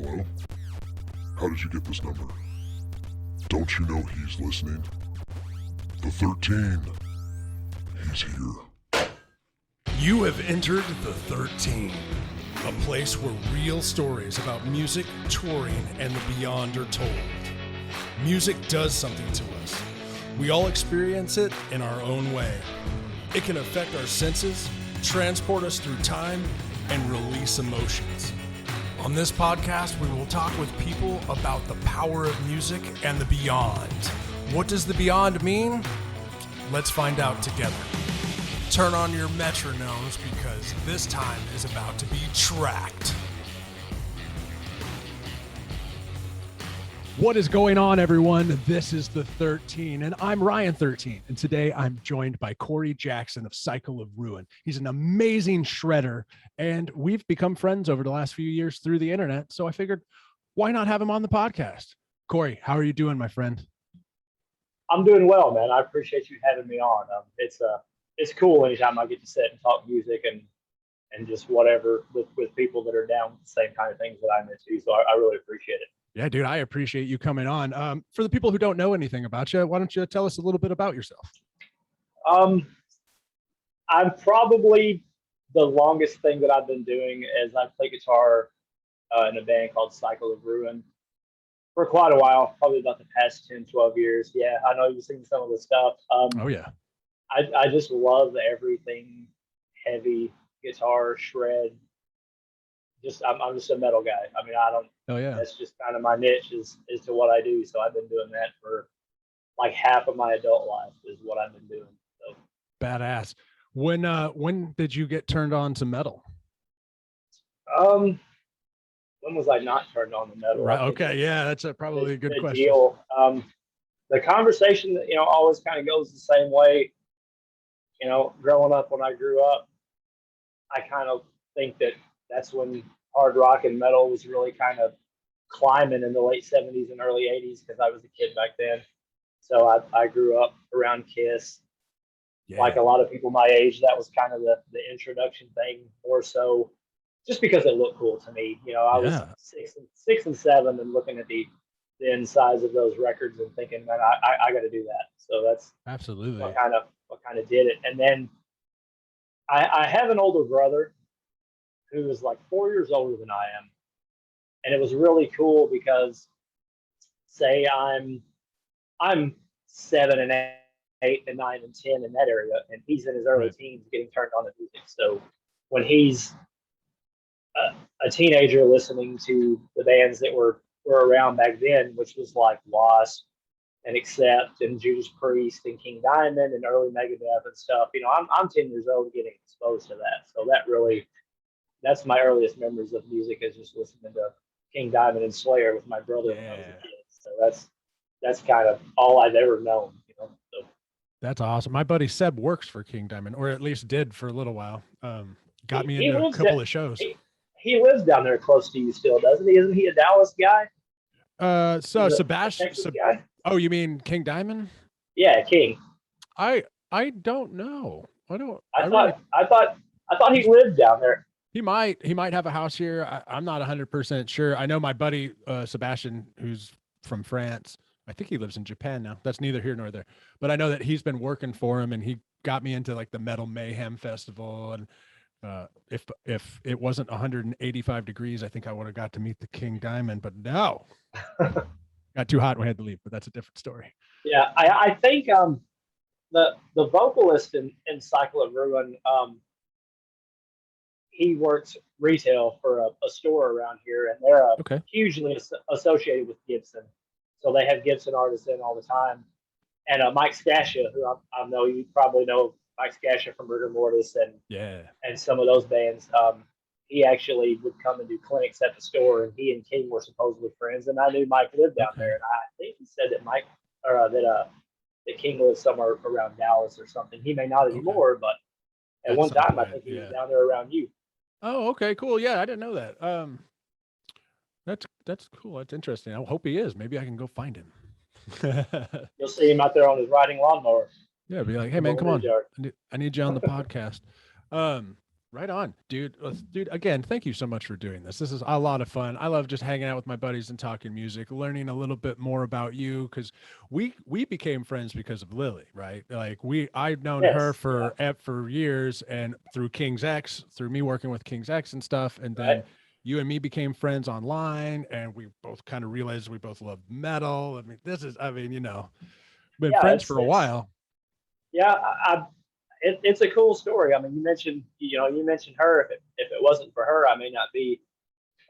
Hello? How did you get this number? Don't you know he's listening? The 13. He's here. You have entered the 13, a place where real stories about music, touring, and the beyond are told. Music does something to us. We all experience it in our own way. It can affect our senses, transport us through time, and release emotions. On this podcast, we will talk with people about the power of music and the beyond. What does the beyond mean? Let's find out together. Turn on your metronomes because this time is about to be tracked. What is going on, everyone? This is the 13, and I'm Ryan 13. And today I'm joined by Cory Jackson of Cycle of Ruin. He's an amazing shredder, and we've become friends over the last few years through the internet. So I figured, why not have him on the podcast? Cory, how are you doing, my friend? I'm doing well, man. I appreciate you having me on. It's cool anytime I get to sit and talk music and just whatever with people that are down with the same kind of things that I'm into. So I really appreciate it. Yeah, dude, I appreciate you coming on. For the people who don't know anything about you, why don't you tell us a little bit about yourself? I'm probably the longest thing that I've been doing is I play guitar in a band called Cycle of Ruin for quite a while, probably about the past 10, 12 years. Yeah, I know you've seen some of the stuff. Oh, yeah. I just love everything heavy, guitar, shred. I'm just a metal guy. I mean, I don't. Oh, yeah. That's just kind of my niche is to what I do. So I've been doing that for like half of my adult life is what I've been doing. So Badass. When did you get turned on to metal? when was I not turned on to metal? Right. Okay. Yeah, that's probably a good question. Deal. The conversation that always kind of goes the same way. Growing up when I grew up, I kind of think that's when hard rock and metal was really kind of climbing in the late 70s and early 80s because I was a kid back then. So I grew up around Kiss. Yeah. Like a lot of people my age, that was kind of the introduction thing more so just because it looked cool to me. I was six and seven and looking at the insides of those records and thinking, man, I got to do that. So that's absolutely what kind of did it. And then I have an older brother who is like 4 years older than I am. And it was really cool because say I'm 7 and 8 and 9 and 10 in that area, and he's in his early teens getting turned on to music. So when he's a teenager listening to the bands that were around back then, which was like Wasp and Accept and Judas Priest and King Diamond and early Megadeth and stuff, I'm 10 years old getting exposed to that. So that's my earliest memories of music is just listening to King Diamond and Slayer with my brother when I was a kid. So that's kind of all I've ever known, So. That's awesome. My buddy Seb works for King Diamond, or at least did for a little while. Got me into a couple of shows. He lives down there close to you still, doesn't he? Isn't he a Dallas guy? So Sebastian. Oh, you mean King Diamond? Yeah, King. I don't know. I thought he lived down there. He might have a house here. I'm not 100% sure. I know my buddy Sebastian, who's from France. I think he lives in Japan now. That's neither here nor there. But I know that he's been working for him, and he got me into like the Metal Mayhem Festival. And if it wasn't 185 degrees, I think I would have got to meet the King Diamond. But no, got too hot. We had to leave. But that's a different story. Yeah, I think the vocalist in Cycle of Ruin. He works retail for a store around here, and they're hugely associated with Gibson. So they have Gibson artists in all the time. And Mike Scascia, who I know you probably know Mike Scascia from Rigor Mortis and some of those bands. He actually would come and do clinics at the store, and he and King were supposedly friends. And I knew Mike lived down there, and I think he said that that King lived somewhere around Dallas or something. He may not anymore, but at one time I think he was down there around you. Oh, okay, cool. Yeah, I didn't know that. That's cool. That's interesting. I hope he is. Maybe I can go find him. You'll see him out there on his riding lawnmower. Yeah, be like, hey man, come on. I need you on the podcast. Right on, dude. Dude, again, thank you so much for doing this. This is a lot of fun. I love just hanging out with my buddies and talking music, learning a little bit more about you, because we became friends because of Lilly, right? Like I've known her Yes, yeah, for years, and through King's X, through me working with King's X and stuff, and right. then you and me became friends online, and we both kind of realized we both love metal. I mean, been Yeah, friends for a it's while. yeah. It's a cool story. I mean, you mentioned her. If it wasn't for her, I may not be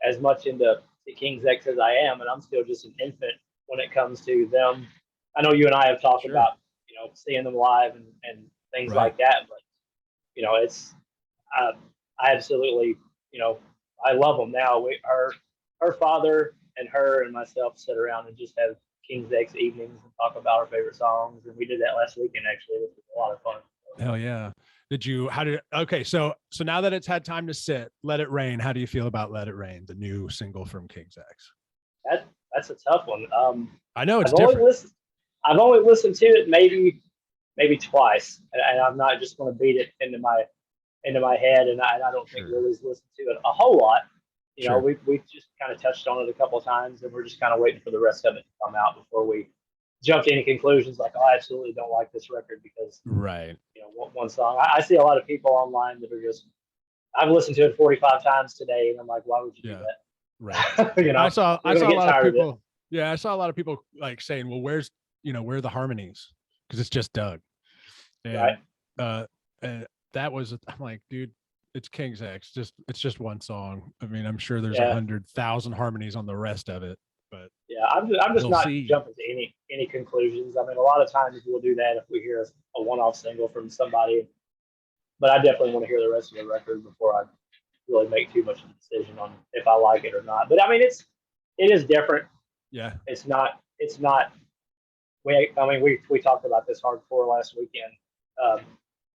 as much into the King's X as I am, and I'm still just an infant when it comes to them. I know you and I have talked Sure. about seeing them live and things Right. like that, but it's I, I absolutely I love them now. Her father and her and myself sit around and just have King's X evenings and talk about our favorite songs, and we did that last weekend actually, which was a lot of fun. Hell yeah. Okay, so now that it's had time to sit, Let It Rain, how do you feel about Let It Rain, the new single from King's X? That's a tough one. I know it's I've only different. listened. I've only listened to it maybe twice, and I'm not just going to beat it into my head. And I don't think Sure. Lily's listened to it a whole lot. Sure. We've just kind of touched on it a couple of times, and we're just kind of waiting for the rest of it to come out before we jump to any conclusions. Like, oh, I absolutely don't like this record because Right. one song. I see a lot of people online that are just. I've listened to it 45 times today, and I'm like, why would you do Yeah. that? Right. I I saw a get lot of tired of it. people. Yeah, I saw a lot of people like saying, well, where are the harmonies? Because it's just Doug. Right. And and that was I'm like, dude, it's King's X. It's just one song. I mean, I'm sure there's Yeah. 100,000 harmonies on the rest of it, but Yeah. I'm just we'll not see. jumping to any conclusions. I mean, a lot of times we'll do that if we hear a one-off single from somebody, but I definitely want to hear the rest of the record before I really make too much of a decision on if I like it or not. But I mean, it is different. Yeah. It's not. We talked about this hardcore last weekend um,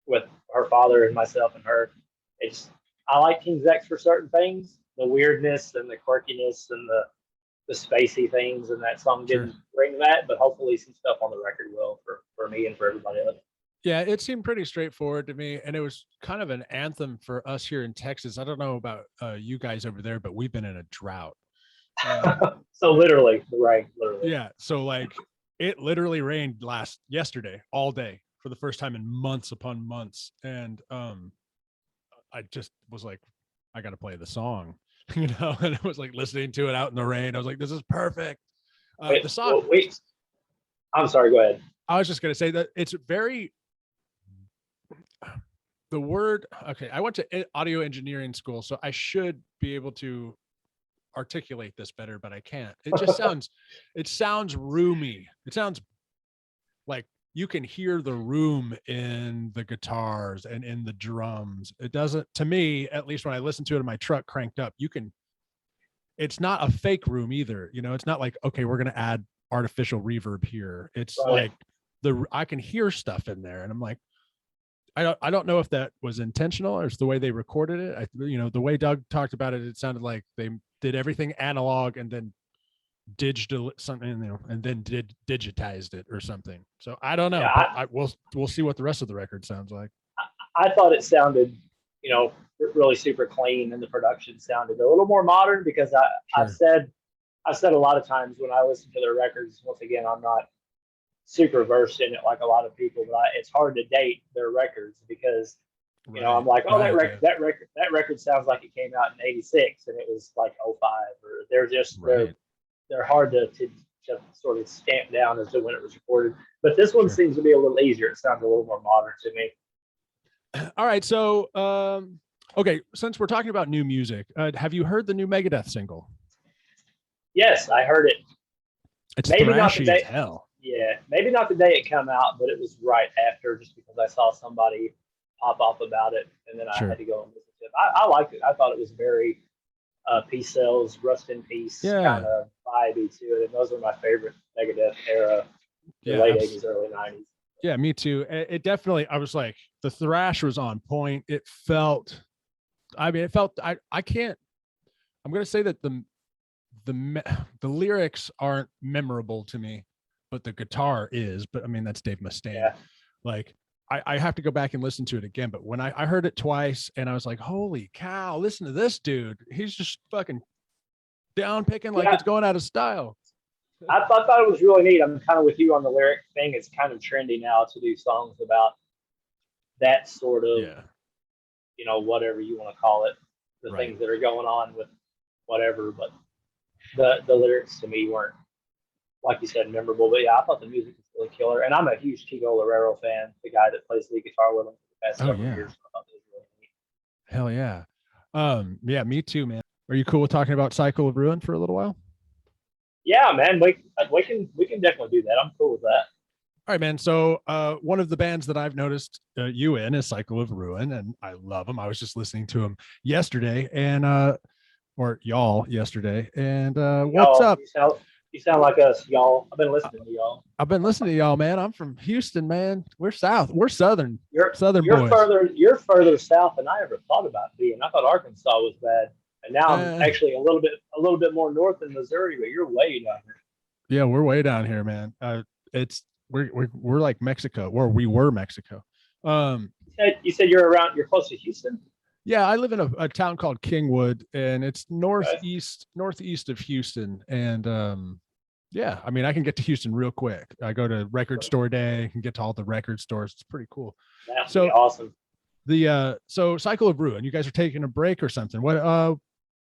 with her father and myself and her. It's I like King's X for certain things, the weirdness and the quirkiness and the spacey things, and that song Sure. didn't bring that, but hopefully some stuff on the record will for me and for everybody else. Yeah, it seemed pretty straightforward to me, and it was kind of an anthem for us here in Texas. I don't know about you guys over there, but we've been in a drought. And So literally, the rain, literally. yeah, so like it literally rained yesterday all day for the first time in months upon months, and I just was like, I got to play the song, and I was like listening to it out in the rain. I was like, this is perfect. The song. Wait. I'm sorry. Go ahead. I was just gonna say that it's very the word. Okay, I went to audio engineering school, so I should be able to articulate this better, but I can't. It sounds roomy. It sounds like you can hear the room in the guitars and in the drums. It doesn't, to me, at least when I listen to it in my truck cranked up, it's not a fake room either. It's not like, okay, we're going to add artificial reverb here. It's Right. like I can hear stuff in there, and I'm like, I don't know if that was intentional or it's the way they recorded it. The way Doug talked about it, it sounded like they did everything analog and then digital something, and then digitized it or something. So I don't know, Yeah. but we'll see what the rest of the record sounds like. I thought it sounded, really super clean, and the production sounded a little more modern because Sure. I've said a lot of times when I listen to their records. Once again, I'm not super versed in it like a lot of people, but it's hard to date their records because I'm like, oh, that record sounds like it came out in '86 and it was like '05, or they're hard to sort of stamp down as to when it was recorded. But this one seems to be a little easier. It sounds a little more modern to me. All right, so okay, since we're talking about new music, have you heard the new Megadeth single? Yes, I heard it. It's thrashy as hell. Yeah, maybe not the day it came out, but it was right after, just because I saw somebody pop off about it, and then I had to go and listen to it. I liked it. I thought it was very Peace Sells, Rust in Peace kind of vibey to it, and those are my favorite Megadeth era, the late '80s, early '90s. Yeah, me too. It definitely, I was like, the thrash was on point. I can't, I'm going to say that the lyrics aren't memorable to me, but the guitar is. But I mean, that's Dave Mustaine. Yeah. Like, I have to go back and listen to it again. But when I heard it twice and I was like, holy cow, listen to this dude. He's just fucking down picking like it's going out of style. I thought it was really neat. I'm kind of with you on the lyric thing. It's kind of trendy now to do songs about that sort of, you know, whatever you want to call it, the things that are going on with whatever. But the lyrics to me weren't, like you said, memorable. But yeah, I thought the music was really killer. And I'm a huge Tito Loureiro fan, the guy that plays lead guitar with him for the past several years. I thought it was really neat. Hell yeah. Yeah, me too, man. Are you cool with talking about Cycle of Ruin for a little while? Yeah, man, we can definitely do that. I'm cool with that. All right, man. So one of the bands that I've noticed you in is Cycle of Ruin, and I love them. I was just listening to them yesterday, and or y'all yesterday. And what's up? You sound like us, y'all. I've been listening to y'all. I've been listening to y'all, man. I'm from Houston, man. We're south. We're southern. You're boys. You're further south than I ever thought about being. I thought Arkansas was bad. And now I'm actually a little bit more north in Missouri, but you're way down here. Yeah, we're way down here, man. We're like Mexico, or we were Mexico. You said you're close to Houston? Yeah, I live in a town called Kingwood, and it's northeast of Houston. And yeah, I mean, I can get to Houston real quick. I go to Record Store Day, I can get to all the record stores. It's pretty cool. That's awesome. So Cycle of Ruin, you guys are taking a break or something. What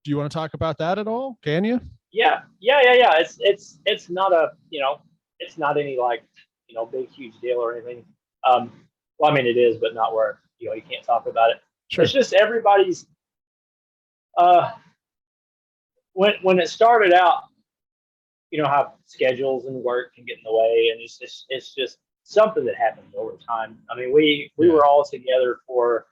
do you want to talk about that at all? Can you? Yeah. It's not a, it's not any like, big huge deal or anything. Well, I mean it is, but not where you can't talk about it. Sure. It's just everybody's when it started out, how schedules and work can get in the way, and it's just something that happened over time. I mean, we were all together for.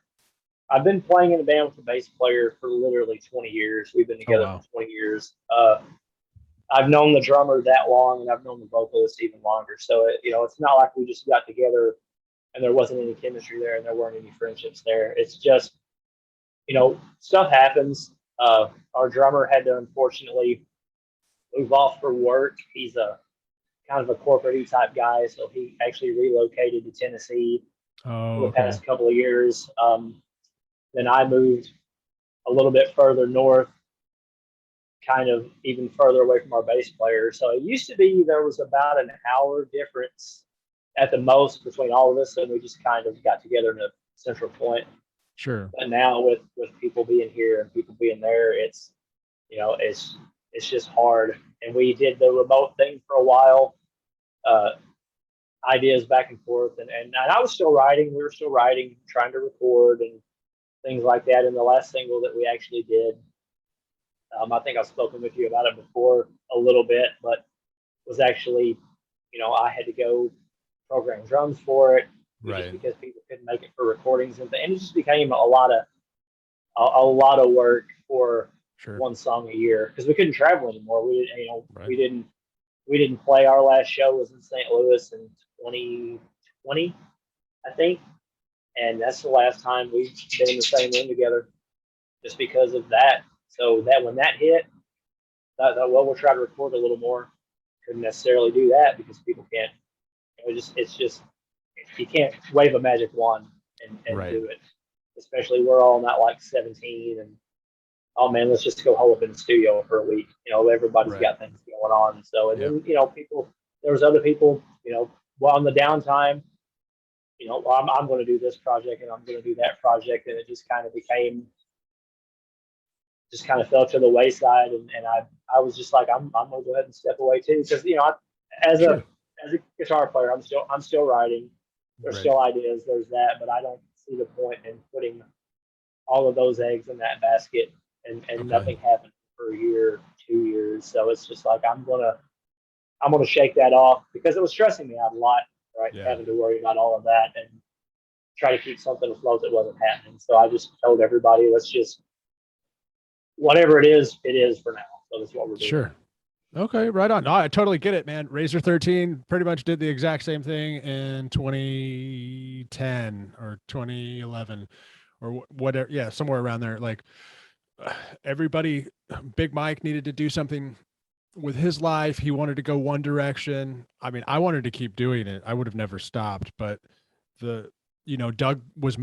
I've been playing in a band with a bass player for literally 20 years. We've been together for 20 years. I've known the drummer that long, and I've known the vocalist even longer. So it's not like we just got together and there wasn't any chemistry there and there weren't any friendships there. It's just, stuff happens. Our drummer had to unfortunately move off for work. He's a kind of a corporate type guy, so he actually relocated to Tennessee for the past couple of years. Then I moved a little bit further north, kind of even further away from our bass player. So it used to be there was about an hour difference at the most between all of us, and we just kind of got together in a central point. Sure. But now with people being here and people being there, it's just hard. And we did the remote thing for a while, ideas back and forth, and I was still writing. We were still writing, trying to record and things like that. And the last single that we actually did, I think I've spoken with you about it before a little bit, but was actually, I had to go program drums for it, just because people couldn't make it for recordings, and it just became a lot of work for one song a year because we couldn't travel anymore. We didn't play. Our last show was in St. Louis in 2020, I think. And that's the last time we've been in the same room together just because of that. So that when that hit, I thought, well, we'll try to record a little more. Couldn't necessarily do that because people can't, it's just, you can't wave a magic wand and do it. Especially we're all not like 17 and, oh man, let's just go hole up in the studio for a week. Everybody's got things going on. So, and then, there was other people, while on the downtime, well, I'm going to do this project and I'm going to do that project. And it just kind of fell to the wayside. And I was just like, I'm going to go ahead and step away too. Because, as a guitar player, I'm still writing. There's still ideas. There's that. But I don't see the point in putting all of those eggs in that basket and nothing happened for a year, 2 years. So it's just like, I'm going to shake that off because it was stressing me out a lot. Right, having to worry about all of that and try to keep something afloat that wasn't happening. So I just told everybody, let's just, whatever it is for now. So that's what we're doing. Sure. Okay, right on. No, I totally get it, man. Razor 13 pretty much did the exact same thing in 2010 or 2011 or whatever. Yeah, somewhere around there. Like everybody, Big Mike needed to do something with his life. He wanted to go one direction. I mean, I wanted to keep doing it. I would have never stopped, but the Doug was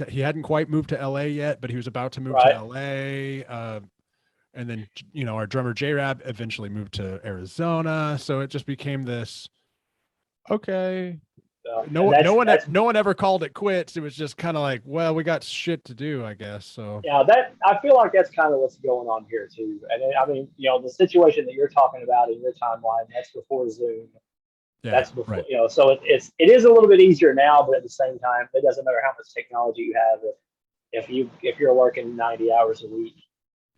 he hadn't quite moved to LA yet, but he was about to move Right. to LA. And then, our drummer J-Rab eventually moved to Arizona. So it just became this, okay. No one ever called it quits. It was just kind of like, well, we got shit to do, I guess. So yeah, I feel like that's kind of what's going on here too. And I mean, the situation that you're talking about in your timeline, that's before Zoom. yeah, That's before, right. so it is a little bit easier now, but at the same time, it doesn't matter how much technology you have. If you're working 90 hours a week,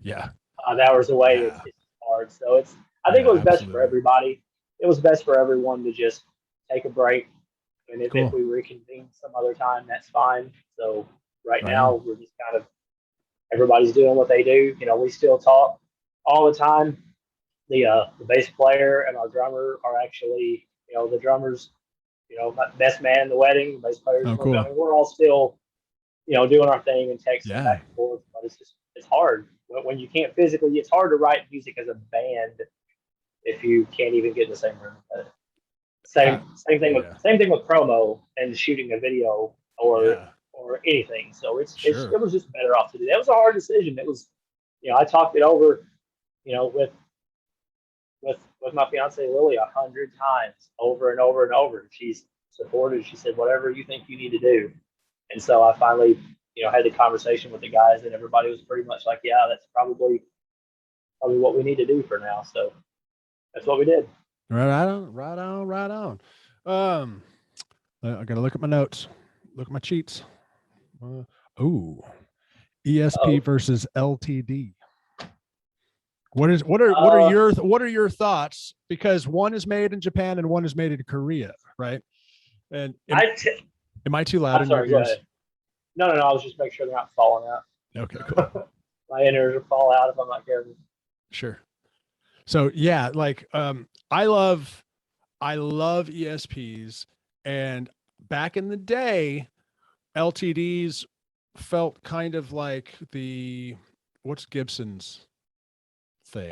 Yeah. 5 hours away, Yeah. it's hard. So I think it was best for Absolutely. everybody. It was best for everyone to just take a break. And if Cool. we reconvene some other time, that's fine. So right Right now, on. we're just kind of, everybody's doing what they do. We still talk all the time. The bass player and our drummer are actually, the drummers, my best man in the wedding, bass players. Oh, cool. I mean, we're all still, doing our thing and texting Yeah. back and forth. But it's hard when you can't physically. It's hard to write music as a band if you can't even get in the same room. Same thing with promo and shooting a video or anything. So it was just better off to do that. It was a hard decision. It was, I talked it over, with my fiance Lilly 100 times over and over and over. She's supported. She said, whatever you think you need to do. And so I finally, had the conversation with the guys, and everybody was pretty much like, yeah, that's probably what we need to do for now. So that's what we did. Right on. I gotta look at my notes, look at my cheats. ESP versus LTD. What are your thoughts? Because one is made in Japan and one is made in Korea, right? And am I too loud in your ears? No. I was just making sure they're not falling out. Okay, cool. My inners will fall out if I'm not careful. Sure. So yeah, like I love ESPs, and back in the day, LTDs felt kind of like what's Gibson's thing?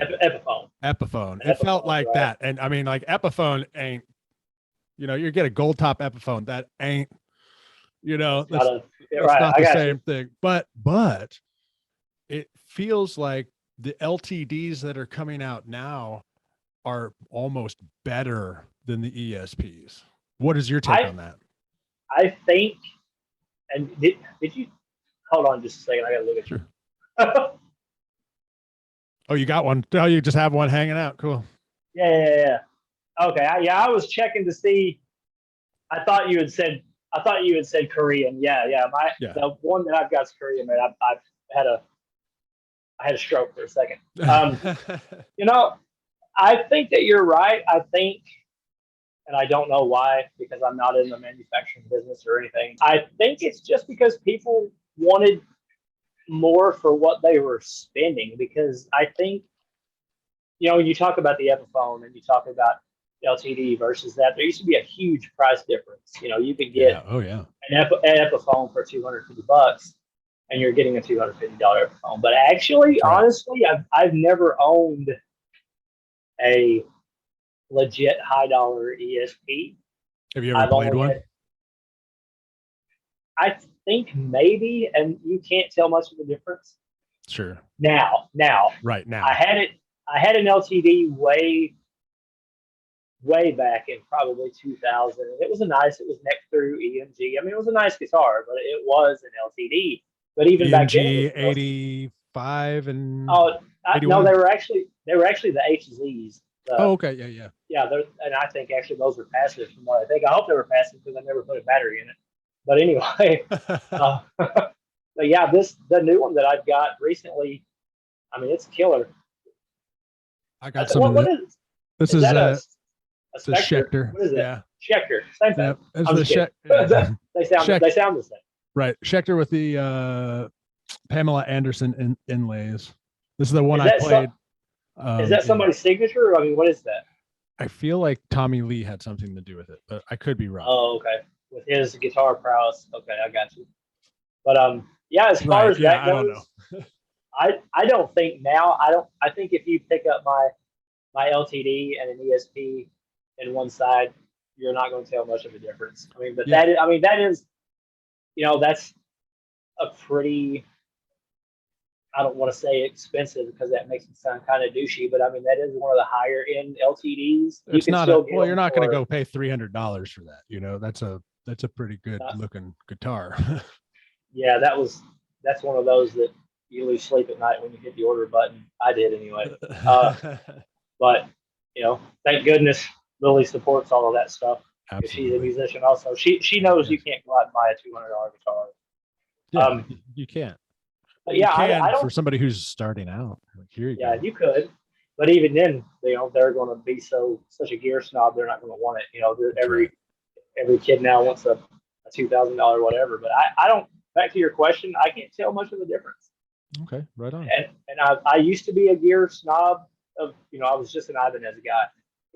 Epiphone. It felt like right. That. And I mean, like Epiphone ain't, you get a gold top Epiphone. That ain't, that's not the same thing. But it feels like the LTDs that are coming out now are almost better than the ESPs. What is your take on that? I think, and did you hold on just a second? I gotta look at you. Oh, you got one. Oh, you just have one hanging out. Cool. Yeah. Okay. I was checking to see. I thought you had said Korean. Yeah. The one that I've got is Korean, man. I had a stroke for a second. I think that you're right. I think, and I don't know why, because I'm not in the manufacturing business or anything. I think it's just because people wanted more for what they were spending, because I think, you talk about the Epiphone and you talk about LTD versus that, there used to be a huge price difference. You could get an Epiphone for $250 and you're getting a $250 Epiphone. But actually, honestly, I've never owned a legit high dollar ESP. Have you ever played one? I think maybe, and you can't tell much of a difference. Sure. Now. Right now. I had an LTD way back in probably 2000. It was neck through EMG. I mean, it was a nice guitar, but it was an LTD. But even EMG, back then, 85 and no, they were actually the HZs. Okay, yeah. And I think actually those were passive from what I think. I hope they were passive because I never put a battery in it. But anyway, but yeah, the new one that I've got recently, I mean, it's killer. I got some of it. This is a Schecter. What is it? Yeah, Schecter. Same thing. They sound the same. Right, Schecter with the Pamela Anderson inlays. This is the one I played. Is that somebody's signature? I mean, what is that? I feel like Tommy Lee had something to do with it, but I could be wrong. Oh, okay. With his guitar prowess. Okay, I got you. But as far as that goes, I don't know. I don't think now. I think if you pick up my LTD and an ESP in one side, you're not going to tell much of a difference. I mean, but that is that's a pretty, I don't want to say expensive because that makes it sound kind of douchey, but I mean, that is one of the higher end LTDs. It's not well, you're not going to go pay $300 for that. That's a pretty good looking guitar. Yeah, that's one of those that you lose sleep at night when you hit the order button. I did anyway. But thank goodness Lilly supports all of that stuff. She's a musician also. She knows you can't go out and buy a $200 guitar. Yeah, you can't. But yeah, I don't, for somebody who's starting out. Here you go. You could, but even then, they're going to be such a gear snob. They're not going to want it. Every kid now wants a $2,000 whatever. But I don't. Back to your question, I can't tell much of a difference. Okay, right on. And I used to be a gear snob. I was just an Ibanez guy.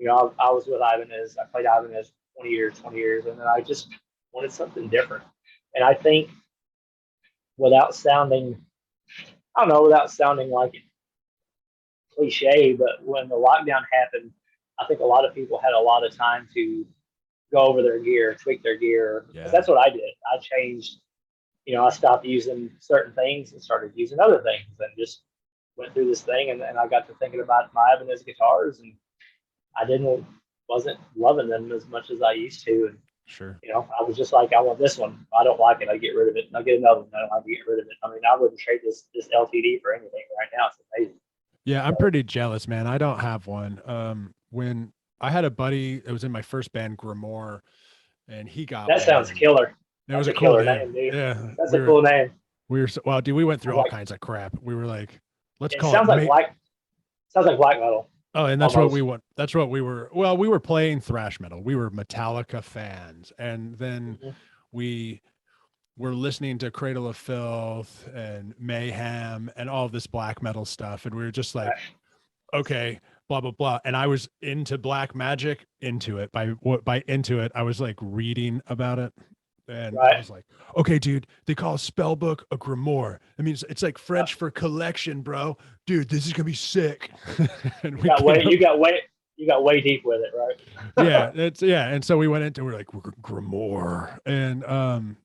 I was with Ibanez. I played Ibanez 20 years, and then I just wanted something different. And I think without sounding like cliche, but when the lockdown happened, I think a lot of people had a lot of time to go over their gear, tweak their gear. Yeah. That's what I did. I changed, I stopped using certain things and started using other things and just went through this thing. And I got to thinking about my Ibanez guitars, and I wasn't loving them as much as I used to. And sure, I was just like, I want this one. I don't like it. I get rid of it. And I get another one. I don't like to get rid of it. I mean, I wouldn't trade this LTD for anything right now. It's amazing. Yeah, I'm pretty jealous, man. I don't have one. When I had a buddy that was in my first band, Grimoire, and he got that sounds killer. That was a cool name, dude. Yeah, that's a cool name. Dude, we went through all kinds of crap. We were like, let's call it. Sounds like black metal. Oh, and that's almost what we want. That's what we were. Well, we were playing thrash metal. We were Metallica fans, and then we were listening to Cradle of Filth and Mayhem and all of this black metal stuff, and we were just like, okay, blah blah blah. And I was into black magic, into it. By into it, I was like reading about it. And I was like, okay, dude, they call a spell book a grimoire. I mean, it's like French for collection, bro. Dude, this is gonna be sick. And you got way deep with it, right? And so we went into, we're like, grimoire. And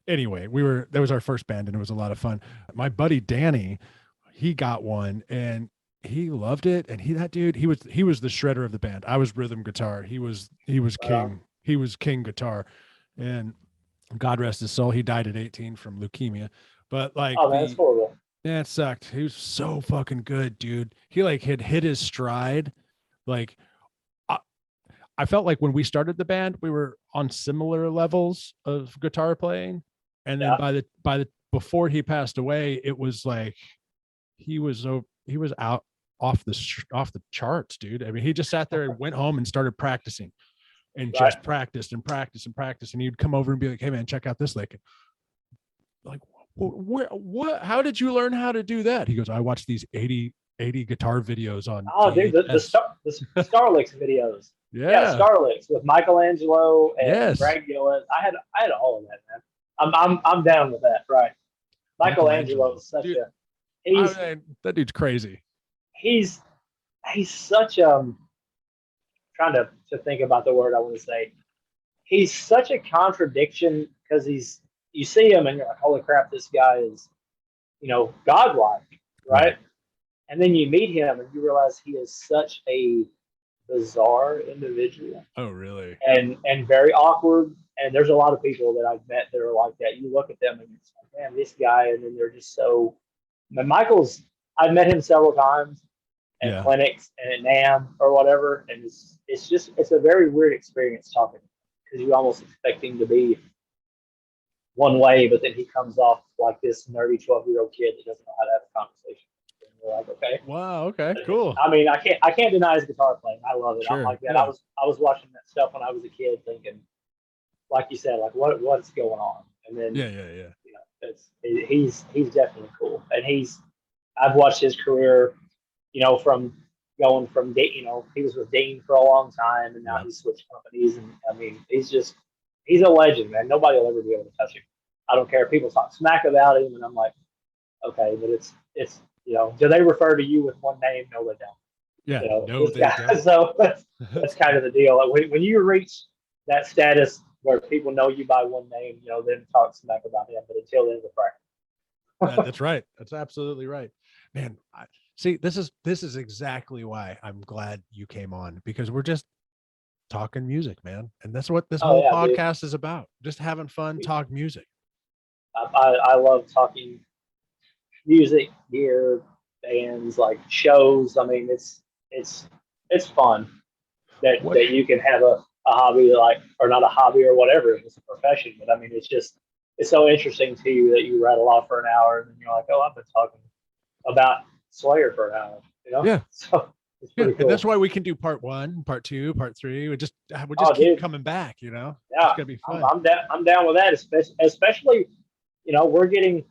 anyway, that was our first band, and it was a lot of fun. My buddy Danny, he got one and he loved it. And he was the shredder of the band. I was rhythm guitar. He was king. He was king guitar. And God rest his soul, he died at 18 from leukemia. But like, that's horrible. Yeah, it sucked. He was so fucking good, dude. He like had hit his stride. Like, I felt like when we started the band, we were on similar levels of guitar playing, and then by the before he passed away, it was like he was out off the charts, dude. I mean, he just sat there and went home and started practicing. And just practiced and practiced and practiced. And he'd come over and be like, hey man, check out this lick. Like, what, how did you learn how to do that? He goes, I watched these 80 guitar videos on. Oh, dude, the Starlicks videos. Yeah, Starlicks with Michelangelo and Brad Gillis. I had all of that, man. I'm down with that, right? Michelangelo is such that dude's crazy. He's such trying to think about the word I want to say. He's such a contradiction because you see him and you're like, holy crap, this guy is, godlike, right? And then you meet him and you realize he is such a bizarre individual. Oh, really? And very awkward. And there's a lot of people that I've met that are like that. You look at them and it's like, man, this guy, and then they're just so. And I've met him several times at clinics and at NAMM or whatever, and it's a very weird experience talking, because you almost expect him to be one way, but then he comes off like this nerdy 12-year-old kid that doesn't know how to have a conversation. And you're like, okay, wow, okay, cool. I mean, I can't deny his guitar playing. I love it. Sure, I'm like that. Yeah. I was watching that stuff when I was a kid, thinking, like you said, like what's going on, and then he's definitely cool, and I've watched his career. From going from he was with Dean for a long time, and now he's switched companies. And I mean, he's a legend, man. Nobody will ever be able to touch him. I don't care if people talk smack about him, and I'm like, okay, but it's do they refer to you with one name? No, they don't. Yeah, no, they don't. So that's kind of the deal. Like when you reach that status where people know you by one name, then talk smack about him. But until then, the practice. That's right. That's absolutely right, man. See, this is exactly why I'm glad you came on, because we're just talking music, man, and that's what this whole podcast is about. Just having fun, talk music. I love talking music, gear, bands, like shows. I mean, it's fun that you can have a hobby, like, or not a hobby or whatever. It's a profession, but I mean, it's so interesting to you that you rattle off for an hour and then you're like, oh, I've been talking about Slayer for an hour, Yeah. So it's pretty cool. And that's why we can do part 1, part 2, part 3. We just keep coming back, Yeah, it's gonna be fun. I'm down with that, especially we're getting.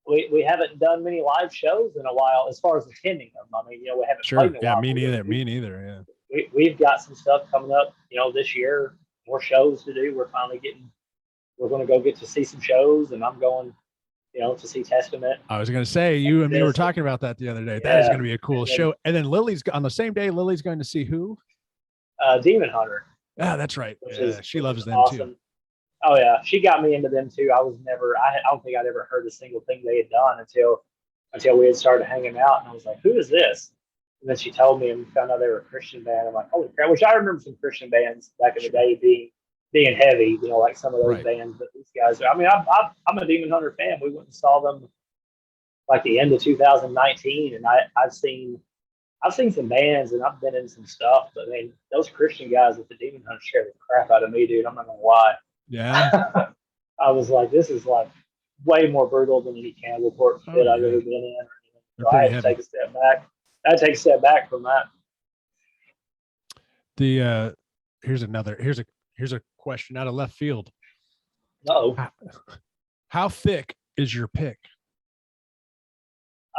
We haven't done many live shows in a while as far as attending them. I mean, we haven't played in a while. Me neither. Yeah. We've got some stuff coming up, this year, more shows to do. We're going to go get to see some shows, and I'm going, to see Testament. I was going to say, you and me were talking about that the other day. That is going to be a cool show. And then Lily's on the same day. Lily's going to see who? Demon Hunter. Ah, that's right. She loves them awesome. too. Oh yeah, she got me into them too. I don't think I'd ever heard a single thing they had done until we had started hanging out, and I was like, who is this? And then she told me and found out they were a Christian band. I'm like, holy crap! Which I remember some Christian bands back in the day being heavy, like some of those bands. But these guys are. I mean, I'm a Demon Hunter fan. We went and saw them like the end of 2019, and I've seen some bands and I've been in some stuff. But I mean, those Christian guys with the Demon Hunter scared the crap out of me, dude. I'm not gonna lie. Yeah. I was like, this is like way more brutal than any Cannibal Corpse pit I've ever been in. So I had to take a step back. From that. Here's a question out of left field. Uh-oh. How thick is your pick?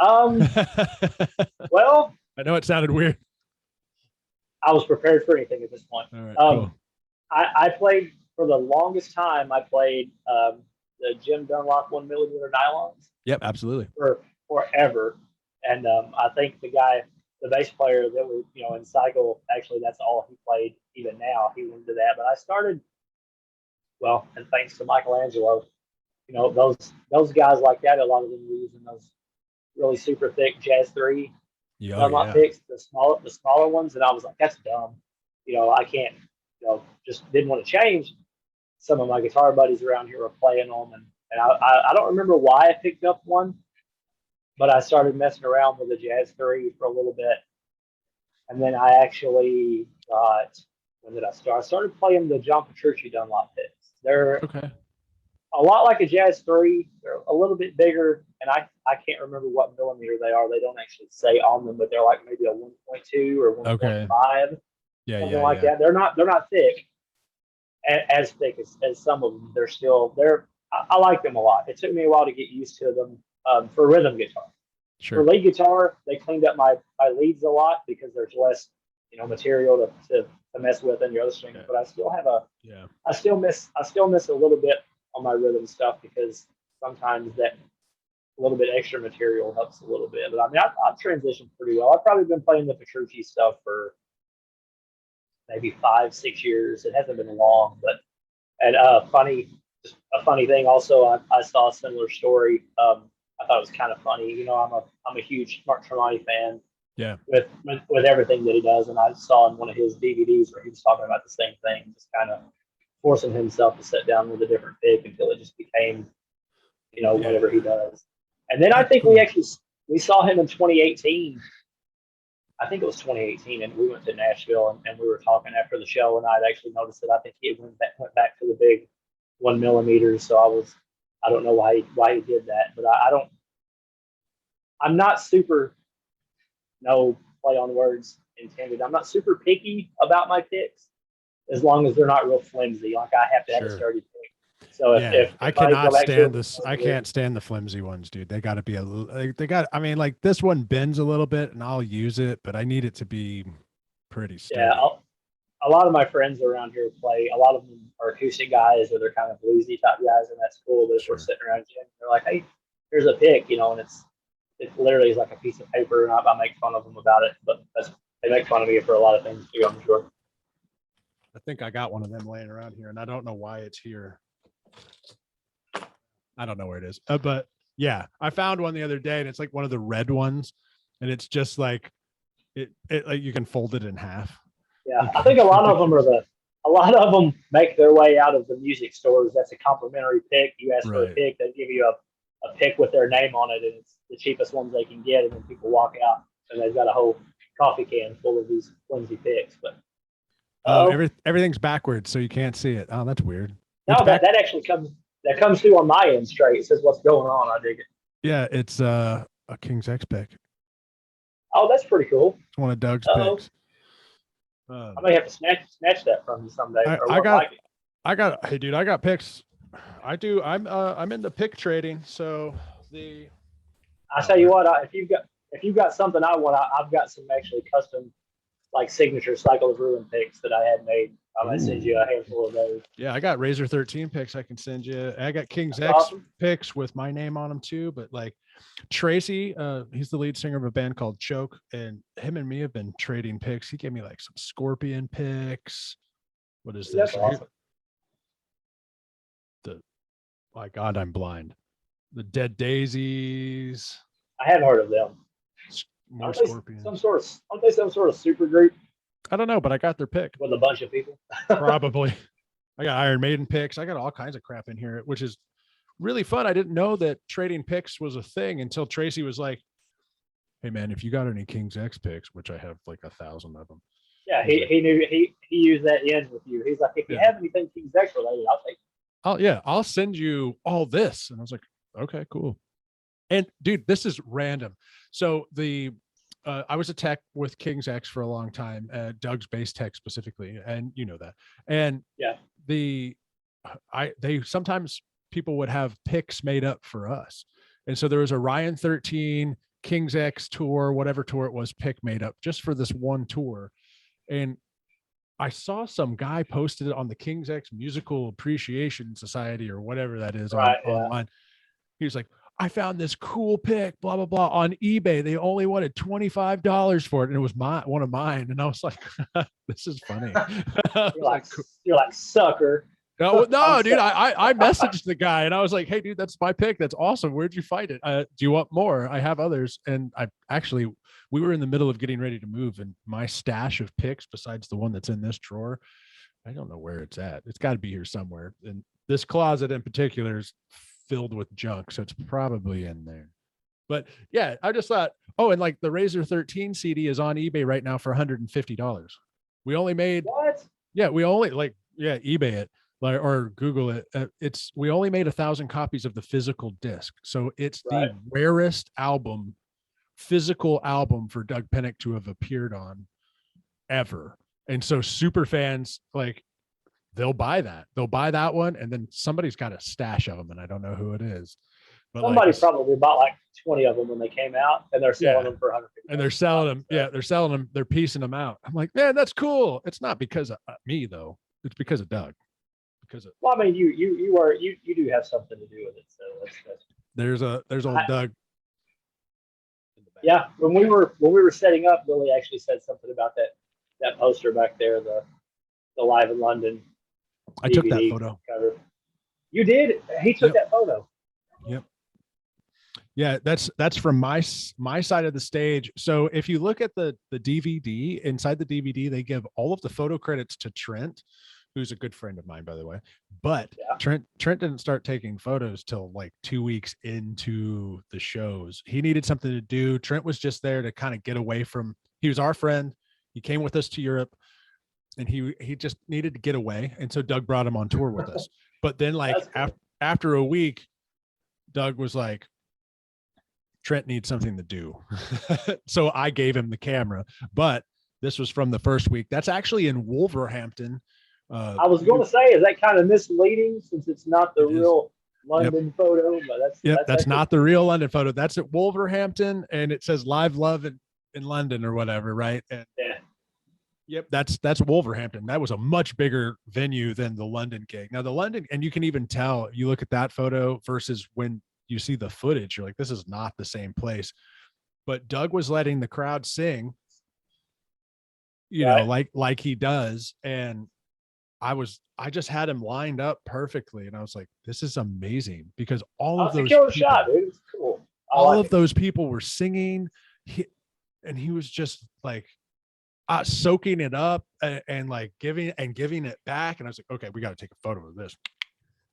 Well, I know it sounded weird. I was prepared for anything at this point. All right, cool. I played for the longest time. I played the Jim Dunlop 1mm nylons. Yep, absolutely. For forever, and I think the bass player that was in Cycle, actually that's all he played. Even now, he went into that. But I started, and thanks to Michelangelo, those guys like that. A lot of them were using those really super thick Jazz 3 Dunlop picks, the smaller ones, and I was like, that's dumb. I can't. Just didn't want to change. Some of my guitar buddies around here were playing them, and I don't remember why I picked up one, but I started messing around with the Jazz 3 for a little bit, and then I actually got. When did I start? I started playing the John Petrucci Dunlop picks. They're a lot like a Jazz 3. They're a little bit bigger, and I can't remember what millimeter they are. They don't actually say on them, but they're like maybe a 1.2 or 1.5. Something like that. They're not thick, as thick as some of them. I like them a lot. It took me a while to get used to them for rhythm guitar. Sure. For lead guitar, they cleaned up my leads a lot because there's less material to mess with in your other strings. But I still have I still miss a little bit on my rhythm stuff because sometimes that a little bit extra material helps a little bit. But I mean, I've transitioned pretty well. I've probably been playing the Petrucci stuff for maybe 5-6 years. It hasn't been long, but a funny thing also, I saw a similar story. I thought it was kind of funny. I'm a huge Mark Tremonti fan. Yeah. With everything that he does, and I saw in one of his DVDs where he was talking about the same thing, just kind of forcing himself to sit down with a different pick until it just became, whatever he does. And then I think we saw him in 2018. I think it was 2018, and we went to Nashville, and we were talking after the show, and I'd actually noticed that I think he went back to the big 1mm. So I don't know why he did that, but I'm not super, no play on words intended. I'm not super picky about my picks as long as they're not real flimsy. Like I have to have a sturdy pick. So if I cannot stand this, I can't stand the flimsy ones, dude. They got to be I mean, like this one bends a little bit and I'll use it, but I need it to be pretty sturdy. Yeah. A lot of my friends around here play, a lot of them are acoustic guys or they're kind of bluesy type guys, and that's cool. But if we're sitting around here, they're like, hey, here's a pick, and it literally is like a piece of paper, and I make fun of them about it, but they make fun of me for a lot of things too, I'm sure. I think I got one of them laying around here, and I don't know why it's here. I don't know where it is, but yeah, I found one the other day, and it's like one of the red ones, and it's just like it like you can fold it in half. Yeah, I think a lot of them make their way out of the music stores. That's a complimentary pick. You ask for a Right. pick, they give you a pick with their name on it, and it's the cheapest ones they can get. And then people walk out, and they've got a whole coffee can full of these flimsy picks. But Everything's backwards, so you can't see it. Oh, that's weird. no, that actually comes through on my end straight. It says what's going on. I dig it. Yeah, it's a King's X pick. Oh, that's pretty cool. It's one of Doug's picks. I may have to snatch that from you someday. I got hey dude, I got picks. I do. I'm into pick trading. So I tell you what, if you've got something I want, I've got some actually custom like signature Cycle of Ruin picks that I had made. I'm gonna send you a handful of those. Yeah, I got Razor 13 picks I can send you. I got King's That's X awesome. picks with my name on them too. But like Tracy, he's the lead singer of a band called Choke, and him and me have been trading picks. He gave me like some Scorpion picks. What is this? That's awesome. My God, I'm blind. The Dead Daisies. I haven't heard of them. More Scorpions. Aren't they some sort of super group I don't know, but I got their pick. with a bunch of people? Probably. I got Iron Maiden picks. I got all kinds of crap in here, which is really fun. I didn't know that trading picks was a thing until Tracy was like, "Hey man, if you got any King's X picks," which I have like 1,000 of them. Yeah, he knew he used that in with you. He's like, if you have anything King's X related, I'll take it. I'll send you all this. And I was like, okay, cool. And dude, this is random. So I was a tech with King's X for a long time, Doug's bass tech specifically, and you know that. And Yeah. they sometimes people would have picks made up for us. And so there was a Ryan 13 King's X tour, whatever tour it was, pick made up just for this one tour. And I saw some guy posted it on the King's X Musical Appreciation Society or whatever that is online. He was like, I found this cool pick, blah, blah, blah, on eBay. They only wanted $25 for it. And it was one of mine. And I was like, this is funny. You're like, sucker. No, dude, I messaged the guy and I was like, hey, dude, that's my pick. That's awesome. Where'd you find it? Do you want more? I have others. And we were in the middle of getting ready to move, and my stash of picks, besides the one that's in this drawer, I don't know where it's at. It's got to be here somewhere. And this closet in particular is filled with junk, so it's probably in there. But yeah, I just thought, and like the Razor 13 CD is on eBay right now for $150. We only made what? Yeah, we only eBay it or Google it. We only made 1,000 copies of the physical disc, so it's the rarest physical album for Doug Pennick to have appeared on ever. And so super fans, like, they'll buy that one, and then somebody's got a stash of them, and I don't know who it is. But somebody probably bought like 20 of them when they came out, and they're selling them for $150. And they're selling them. Yeah, they're selling them. They're piecing them out. I'm like, man, that's cool. It's not because of me though. It's because of Doug. Well, I mean, you do have something to do with it. So there's old Doug. Yeah, when we were setting up, Lilly actually said something about that poster back there, the Live in London. I took that photo. Cover. You did? He took that photo. Yep. Yeah, that's from my side of the stage. So if you look at the DVD, inside the DVD, they give all of the photo credits to Trent, who's a good friend of mine, by the way. But Trent didn't start taking photos till like 2 weeks into the shows. He needed something to do. Trent was just there to kind of get away from. He was our friend. He came with us to Europe, and he just needed to get away. And so Doug brought him on tour with us. But then, like after a week, Doug was like, Trent needs something to do. So I gave him the camera. But this was from the first week. That's actually in Wolverhampton. I was going to say, is that kind of misleading since it's not the real London photo? But that's not the real London photo. That's at Wolverhampton, and it says Live Love in London or whatever, right? And yep, that's Wolverhampton. That was a much bigger venue than the London gig. Now the London, and you can even tell, you look at that photo versus when you see the footage, you're like, this is not the same place. But Doug was letting the crowd sing, you know, like he does, and I just had him lined up perfectly, and I was like, this is amazing, because all Oh, of it's a those killer people, shot, dude. It's cool. I all like of it. those people were singing, and he was just like soaking it up, and like giving it back, and I was like, okay, we got to take a photo of this,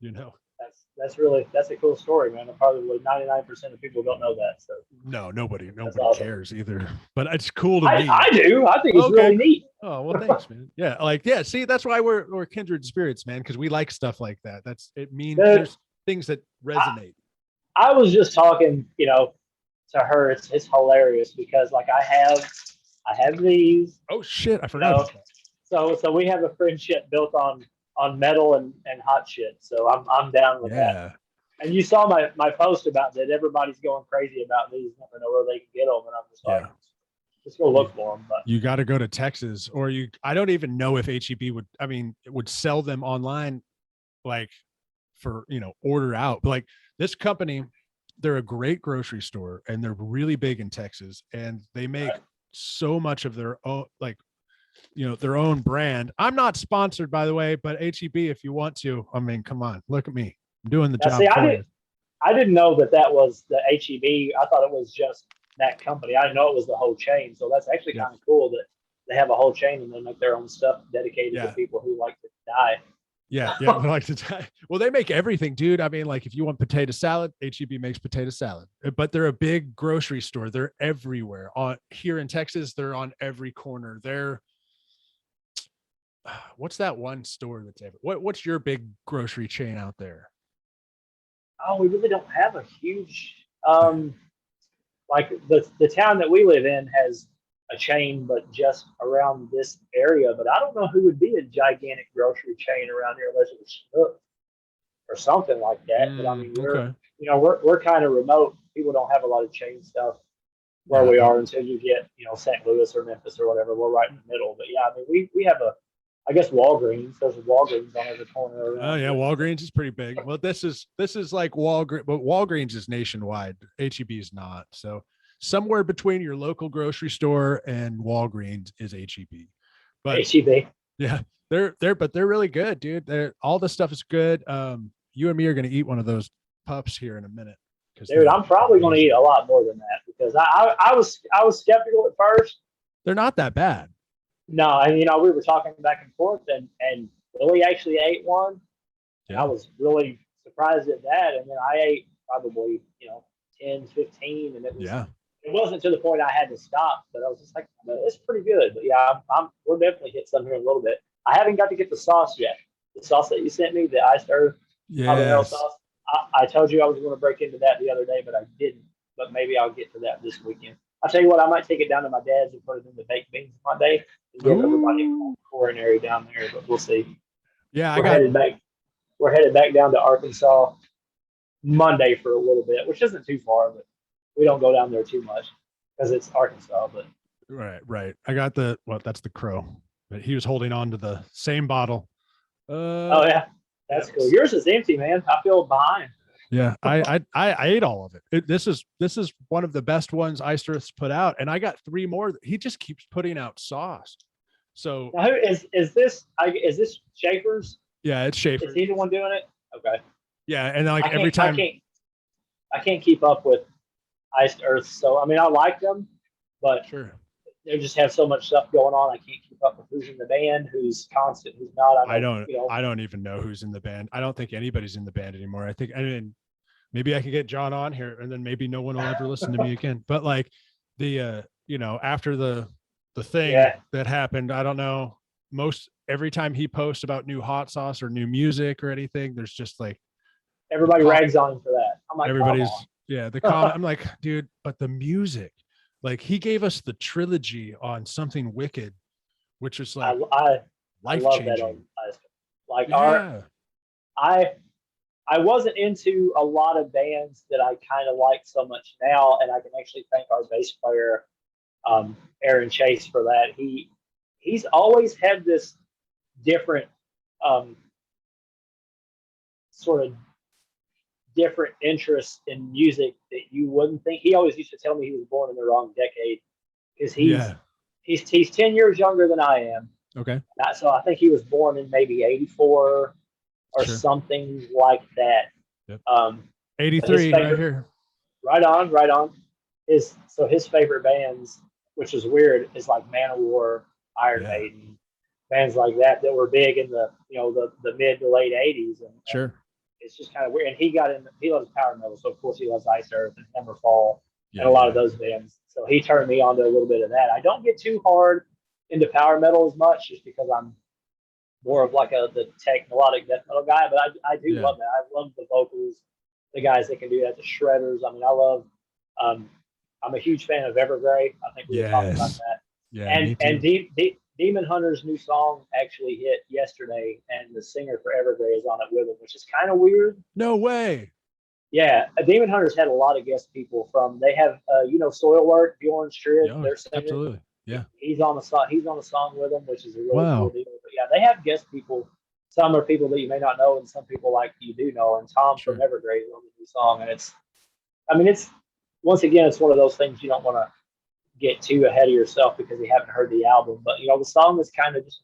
you know. That's a cool story, man. Probably 99% of people don't know that. So No, nobody that's awesome. cares either, but it's cool to me. I do. I think it's Okay. really neat. Oh, well, thanks, man. Yeah, like, yeah, see, that's why we're kindred spirits, man, because we like stuff like that. It means there's things that resonate. I was just talking, to her. It's hilarious because like I have these. Oh shit, I forgot about that. So we have a friendship built on metal and hot shit. So I'm down with that. And you saw my post about that. Everybody's going crazy about these. Never know where they can get them, and I'm just like, just go look for them. But you got to go to Texas, or I don't even know if HEB would sell them online, like for order out. But like this company, they're a great grocery store, and they're really big in Texas, and they make so much of their own, like their own brand. I'm not sponsored, by the way, but HEB, if you want to, I mean, come on, look at me. I'm doing the job. I didn't know that was the HEB. I thought it was just that company. I didn't know it was the whole chain. So that's actually kind of cool that they have a whole chain and they make their own stuff dedicated to people who like to die. Yeah, they like to die. Well, they make everything, dude. I mean, like if you want potato salad, HEB makes potato salad. But they're a big grocery store. They're everywhere. Here in Texas, they're on every corner. What's that one store that's what's your big grocery chain out there? Oh, we really don't have a huge like the town that we live in has a chain, but just around this area. But I don't know who would be a gigantic grocery chain around here unless it was Schnucks or something like that. But I mean, we're kind of remote. People don't have a lot of chain stuff where we are until you get St. Louis or Memphis or whatever. We're right in the middle. But yeah, I mean, we have I guess Walgreens. There's a Walgreens on every corner. Oh yeah, Walgreens is pretty big. Well, this is like Walgreens, but Walgreens is nationwide. HEB is not. So somewhere between your local grocery store and Walgreens is HEB. But HEB. Yeah, they're really good, dude. All the stuff is good. You and me are gonna eat one of those pups here in a minute. Dude, I'm probably gonna eat a lot more than that because I was skeptical at first. They're not that bad. No, and we were talking back and forth, and Lilly actually ate one. Yeah. I was really surprised at that, and then I ate probably 10, 15, and it wasn't to the point I had to stop, but I was just like, it's pretty good. But yeah, we'll definitely hit some here in a little bit. I haven't got to get the sauce yet. The sauce that you sent me, the iced earth habanero sauce. I told you I was going to break into that the other day, but I didn't. But maybe I'll get to that this weekend. I'll tell you what, I might take it down to my dad's and put it in the baked beans one day and give everybody culinary down there, but we'll see. Yeah, we're headed back down to Arkansas Monday for a little bit, which isn't too far, but we don't go down there too much because it's Arkansas. But right. I got that's the crow, but he was holding on to the same bottle. Oh yeah, that's cool. Yours is empty, man. I feel behind. Yeah, I ate all of it. This is one of the best ones Iced Earth's put out, and I got 3 more. He just keeps putting out sauce. So now, who is this? Is this Schaefer's? Yeah, it's Schaefer. Is he the one doing it? Okay. Yeah, and like every time I can't keep up with Iced Earth. So I mean, I like them, but they just have so much stuff going on. I can't keep up with who's in the band, who's constant, who's not. I don't even know who's in the band. I don't think anybody's in the band anymore. I mean, maybe I could get John on here, and then maybe no one will ever listen to me again. But like after the thing that happened, I don't know. Every time he posts about new hot sauce or new music or anything, there's just like everybody rags on him for that. I'm like, everybody's the comment. I'm like, dude, but the music, like he gave us the trilogy on Something Wicked, which is like life changing. Like I wasn't into a lot of bands that I kind of like so much now, and I can actually thank our bass player, Aaron Chase, for that. He's always had this different sort of different interests in music that you wouldn't think. He always used to tell me he was born in the wrong decade because he's 10 years younger than I am. Okay. So I think he was born in maybe 84 or Sure. something like that. Yep. Um, but his 83 right favorite, here. right on, right on. His favorite bands, which is weird, is like Manowar, Iron Yeah. Maiden, bands like that were big in the the mid to late 80s, and Sure. it's just kind of weird. And he loves power metal, so of course he loves Ice Earth and Hammerfall Yeah, and a lot yeah. of those bands. So he turned me on to a little bit of that. I don't get too hard into power metal as much, just because I'm more of like the melodic death metal guy. But I do Yeah. love that. I love the vocals, the guys that can do that, the shredders. I mean, I love. Um, I'm a huge fan of Evergrey. I think we were talking about Yes. that. Yeah, me And too. Demon Hunter's new song actually hit yesterday, and the singer for Evergrey is on it with him, which is kind of weird. No way. Yeah, Demon Hunter's had a lot of guest people from. They have, Soilwork, Bjorn Strid, Yeah, their singer. absolutely. Yeah. He's on the song. He's on the song with them, which is a really cool Wow. deal. But yeah, they have guest people. Some are people that you may not know, and some people like you do know. And Tom from Sure. Evergrey is on the new song, and it's once again, it's one of those things you don't want to get too ahead of yourself because you haven't heard the album. But the song is kind of just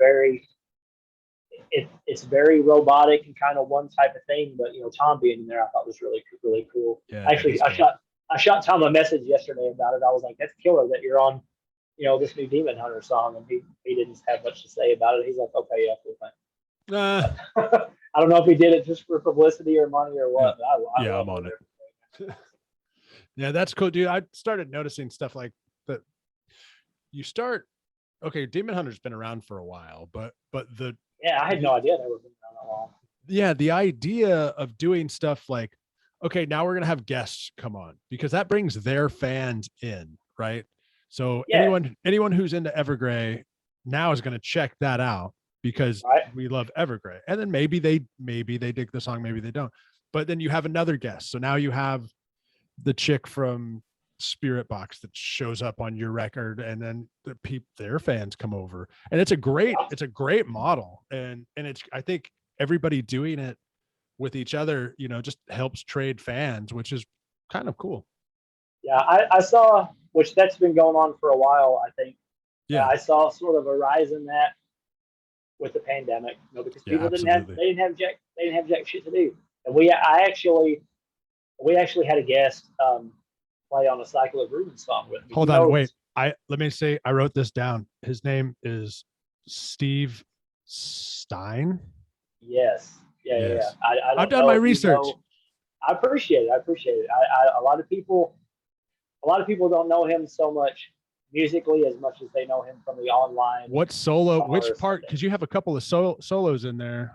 it's very robotic and kind of one type of thing. But Tom being in there, I thought was really really cool. Yeah. Actually, I shot Tom a message yesterday about it. I was like, "That's killer that you're on, this new Demon Hunter song," and he didn't have much to say about it. He's like, "Okay, yeah, cool thing." I don't know if he did it just for publicity or money or what. Yeah. But I I'm on it. Yeah, that's cool, dude. I started noticing stuff like that. Okay, Demon Hunter's been around for a while, but yeah, I had no idea they were been around that long. yeah, the idea of doing stuff like, okay, now we're gonna have guests come on because that brings their fans in, right? So Yeah. anyone who's into Evergrey now is gonna check that out because Right. we love Evergrey. And then maybe they dig the song, maybe they don't. But then you have another guest. So now you have the chick from Spirit Box that shows up on your record, and then their fans come over, and it's a great model, and I think everybody doing it with each other, just helps trade fans, which is kind of cool. Yeah, I saw, which that's been going on for a while, I think. Yeah. I saw sort of a rise in that with the pandemic, because Yeah, people absolutely. they didn't have jack shit to do. And we actually had a guest play on a Cycle of Ruben song with me. Hold on, wait. Let me say, I wrote this down. His name is Steve Stein. Yes. Yeah. I've done my research. I appreciate it. A lot of people don't know him so much musically as much as they know him from the online. What solo? Which part? Because you have a couple of solos in there.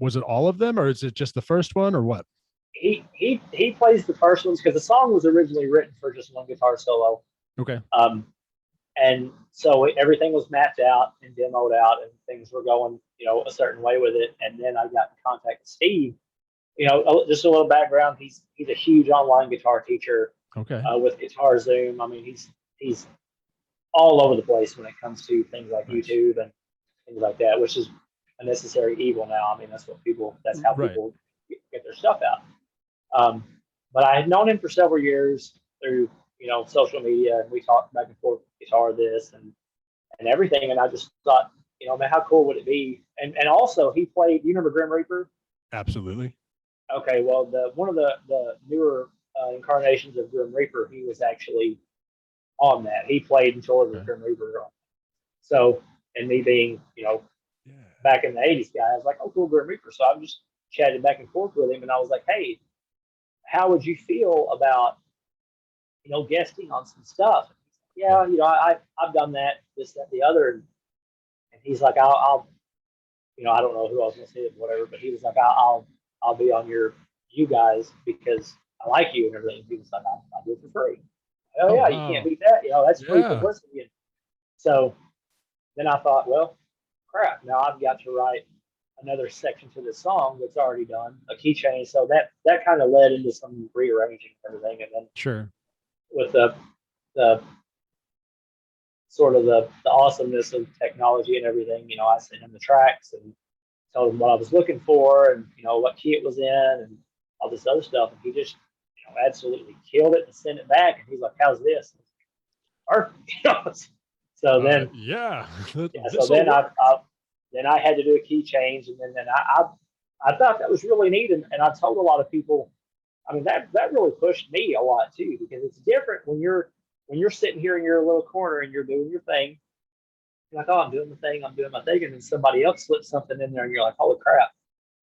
Was it all of them, or is it just the first one, or what? He plays the first ones because the song was originally written for just one guitar solo. Okay. And so everything was mapped out and demoed out, and things were going, a certain way with it. And then I got in contact with Steve. Just a little background. He's a huge online guitar teacher. Okay. With Guitar Zoom. I mean, he's all over the place when it comes to things like Nice. YouTube and things like that, which is a necessary evil now. I mean, that's how people get their stuff out. But I had known him for several years through, social media, and we talked back and forth guitar this and everything. And I just thought, man, how cool would it be? And also he played, do you remember Grim Reaper? Absolutely. Okay. Well, one of the newer incarnations of Grim Reaper, he was actually on that. He played until it was Grim Reaper. So, and me being, back in the 80s guy, I was like, oh, cool, Grim Reaper. So I just chatted back and forth with him, and I was like, hey, how would you feel about, guesting on some stuff? Yeah, I've done that, this, that, the other. And he's like, I'll I don't know who I was going to say it, whatever, but he was like, I'll be on you guys because I like you and everything. He was like, I'll do it for free. Oh yeah, wow. You can't beat that. That's free publicity. And so then I thought, well, crap. Now I've got to write another section to the song that's already done, a key change. So that kind of led into some rearranging and everything. And then Sure. with the sort of the awesomeness of technology and everything, I sent him the tracks and told him what I was looking for and what key it was in and all this other stuff. And he just absolutely killed it and sent it back. And he's like, "How's this?" Perfect. So then, yeah. So then I then I had to do a key change, and then I thought that was really neat, and I told a lot of people. I mean, that really pushed me a lot too, because it's different when you're sitting here in your little corner and you're doing your thing. You're like, oh, I'm doing the thing, I'm doing my thing, and then somebody else slips something in there, and you're like, holy crap,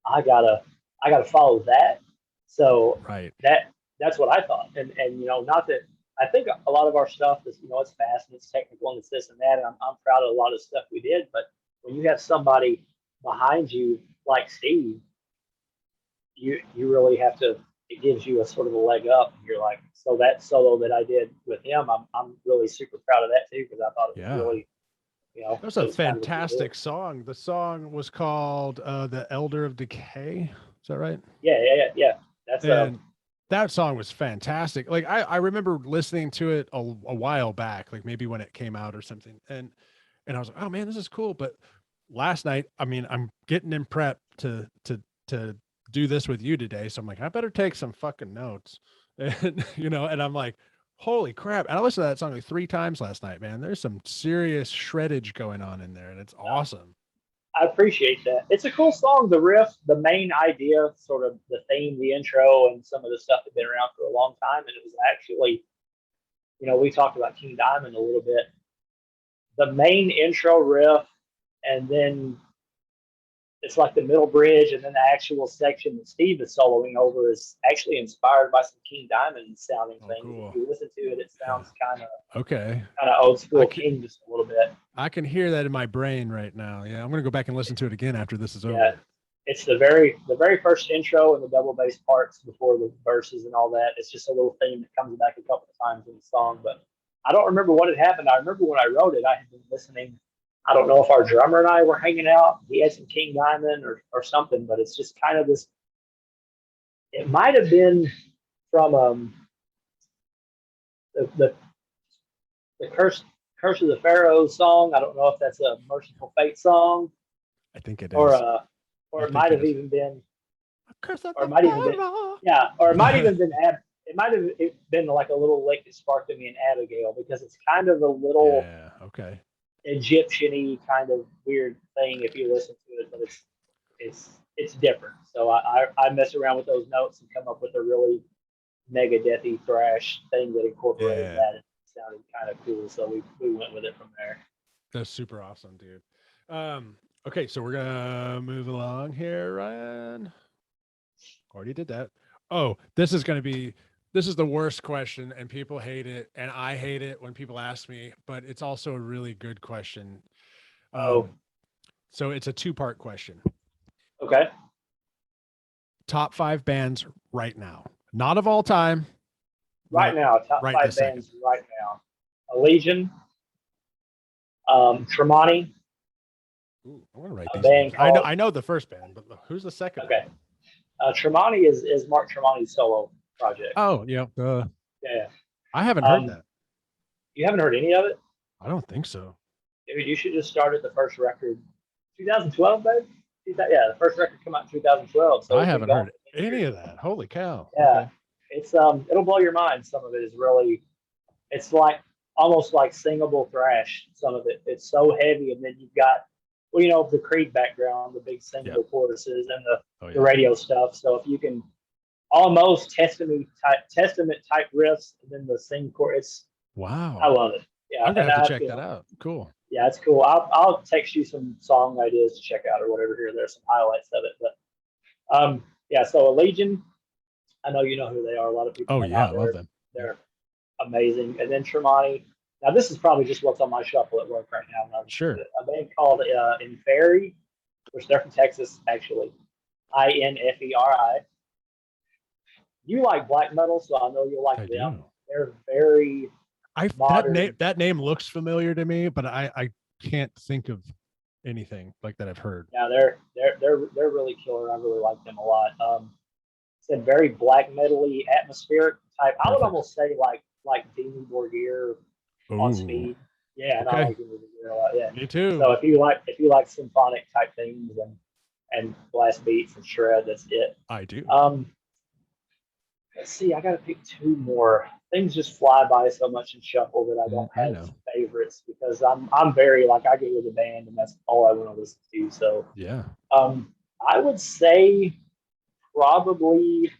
I gotta follow that. So Right. that's what I thought, and not that I think a lot of our stuff is it's fast and it's technical and it's this and that, and I'm proud of a lot of stuff we did, but when you have somebody behind you like Steve, you really have to. It gives you a sort of a leg up. And you're like, so that solo that I did with him, I'm really super proud of that too, because I thought it was really, That's a fantastic song. The song was called "The Elder of Decay." Is that right? Yeah. That's that song was fantastic. Like I remember listening to it a while back, like maybe when it came out or something, and I was like, oh man, this is cool. But last night, I mean, I'm getting in prep to do this with you today. So I'm like, I better take some fucking notes. And, and I'm like, holy crap. And I listened to that song like 3 times last night, man. There's some serious shreddage going on in there, and it's awesome. I appreciate that. It's a cool song. The riff, the main idea, sort of the theme, the intro, and some of the stuff had been around for a long time. And it was actually, we talked about King Diamond a little bit. The main intro riff, and then it's like the middle bridge, and then the actual section that Steve is soloing over is actually inspired by some King Diamond sounding things. Cool. If you listen to it, it sounds kind of old school King just a little bit. I can hear that in my brain right now. Yeah, I'm gonna go back and listen to it again after this is over. Yeah, it's the very first intro and the double bass parts before the verses and all that. It's just a little theme that comes back a couple of times in the song, but I don't remember what had happened. I remember when I wrote it, I had been listening. I don't know if our drummer and I were hanging out. He had some King Diamond or something, but it's just kind of this. It might have been from the Curse of the Pharaoh song. I don't know if that's a Merciful Fate song. I think it is. Or it might have even been. Curse of or it the might even been. Pharaoh. Yeah, or it might even been. It might have been like a little lick that sparked in me in Abigail, because it's kind of a little. Yeah. Okay. Egyptian-y kind of weird thing if you listen to it, but it's different. So I mess around with those notes and come up with a really mega deathy thrash thing that incorporated that. It sounded kind of cool, so we went with it from there. That's super awesome, dude. Okay, so we're gonna move along here, Ryan. Already did that. Oh, this is the worst question, and people hate it, and I hate it when people ask me, but it's also a really good question. So it's a 2-part question. Okay. Top 5 bands right now, not of all time. Right now, top 5 bands right now: Allegiant, Tremonti. Ooh, I want to write these names. I know the first band, but who's the second? Okay. Tremonti is Mark Tremonti's solo project. Oh, yeah. Yeah. I haven't heard that. You haven't heard any of it? I don't think so. Dude, you should just start at the first record. 2012, babe? Yeah, the first record came out in 2012. So I haven't heard any of that. Holy cow. Yeah. Okay. It's it'll blow your mind. Some of it is really, it's like almost like singable thrash. Some of it. It's so heavy, and then you've got the Creed background, the big singable choruses, and the radio stuff. So if you can almost Testament type riffs, and then the sing chorus. Wow. I love it. Yeah, I'm gonna have to check that out. Cool. Yeah, it's cool. I'll text you some song ideas to check out or whatever here. There's some highlights of it. But so Allegiant, I know you know who they are. A lot of people. Oh yeah, I love them. They're amazing. And then Tremonti. Now this is probably just what's on my shuffle at work right now. Sure. A band called Inferi, which they're from Texas actually. Inferi. You like black metal, so I know you'll like them. Do. They're very modern. That name looks familiar to me, but I can't think of anything like that I've heard. Yeah, they're really killer. I really like them a lot. It's a very black metal-y atmospheric type. I would almost say like Dimmu Borgir on speed. Yeah, okay. I like Dimmu Borgir a lot. Yeah, me too. So if you like symphonic type things and blast beats and shred, that's it. I do. Let's see. I got to pick 2 more. things just fly by so much in shuffle that I don't I have know. favorites because I'm very like I get with a band and that's all I want to listen to. So Yeah. I would say probably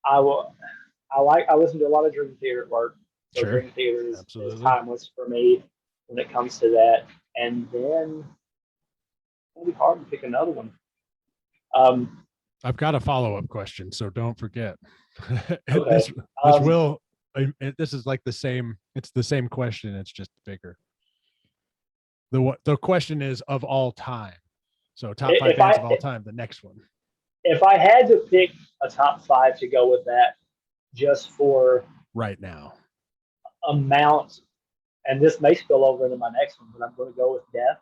I will. I listen to a lot of Dream Theater at work. So Sure. Dream Theater is Absolutely. timeless for me when it comes to that. And then it'll be hard to pick another one. I've got a follow-up question, so don't forget. Okay. This will this is like the same, it's the same question, it's just bigger. The question is of all time. So top five bands of all time, the next one. If I had to pick a top 5 to go with that, just for right now amount, and this may spill over into my next one, but I'm going to go with Death.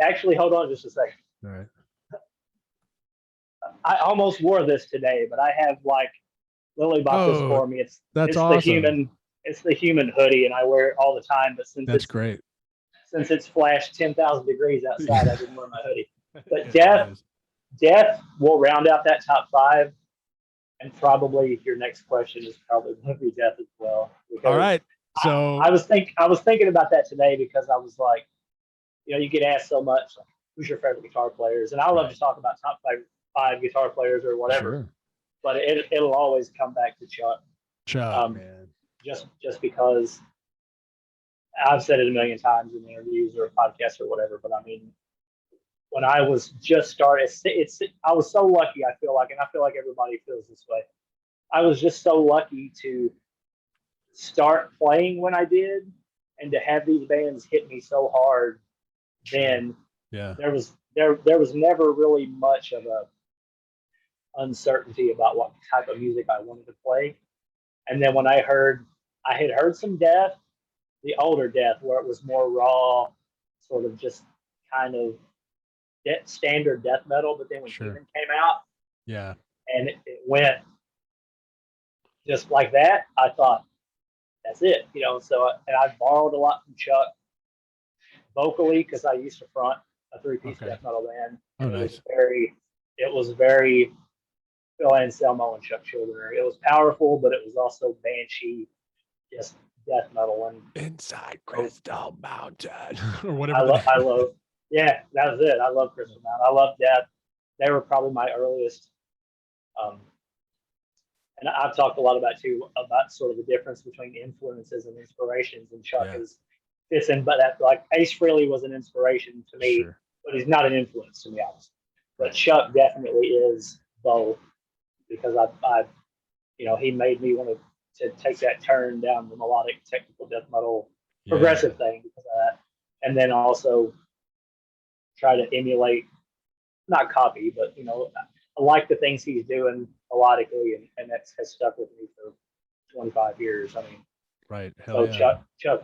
Actually, hold on just a second. All right. I almost wore this today, but I have like Lilly bought this for me. It's awesome. It's the human hoodie, and I wear it all the time. But that's great. Since it's flashed 10,000 degrees outside, I didn't wear my hoodie. But yeah, Death will round out that top 5, and probably your next question is probably going to be Death as well. All right. So I was thinking about that today because I was like, you get asked so much, like, who's your favorite guitar players? And I love to talk about top 5 guitar players or whatever. Sure. But it'll always come back to Chuck. Man. Just because I've said it a million times in interviews or podcasts or whatever. But I mean, when I was just started, I was so lucky. I feel like everybody feels this way. I was just so lucky to start playing when I did, and to have these bands hit me so hard. Then there was never really much of a uncertainty about what type of music I wanted to play. And then when I had heard some Death, the older Death, where it was more raw, sort of just kind of standard death metal. But then when Human came out, and it went just like that, I thought, that's it, So, and I borrowed a lot from Chuck vocally because I used to front a 3-piece death metal band. Oh, nice. It was very Phil Anselmo and Chuck Schuldiner. It was powerful, but it was also banshee, just death metal. And Inside Crystal Mountain or whatever. I love. Yeah, that was it. I love Crystal Mountain. I love Death. They were probably my earliest. And I've talked a lot about sort of the difference between influences and inspirations. And Chuck fits in, but that, like, Ace Frehley was an inspiration to me, but he's not an influence to me, obviously. But Chuck definitely is both, because he made me want to take that turn down the melodic, technical death metal progressive thing because of that, and then also try to emulate, not copy, but I like the things he's doing melodically, and that has stuck with me for 25 years. I mean, right. So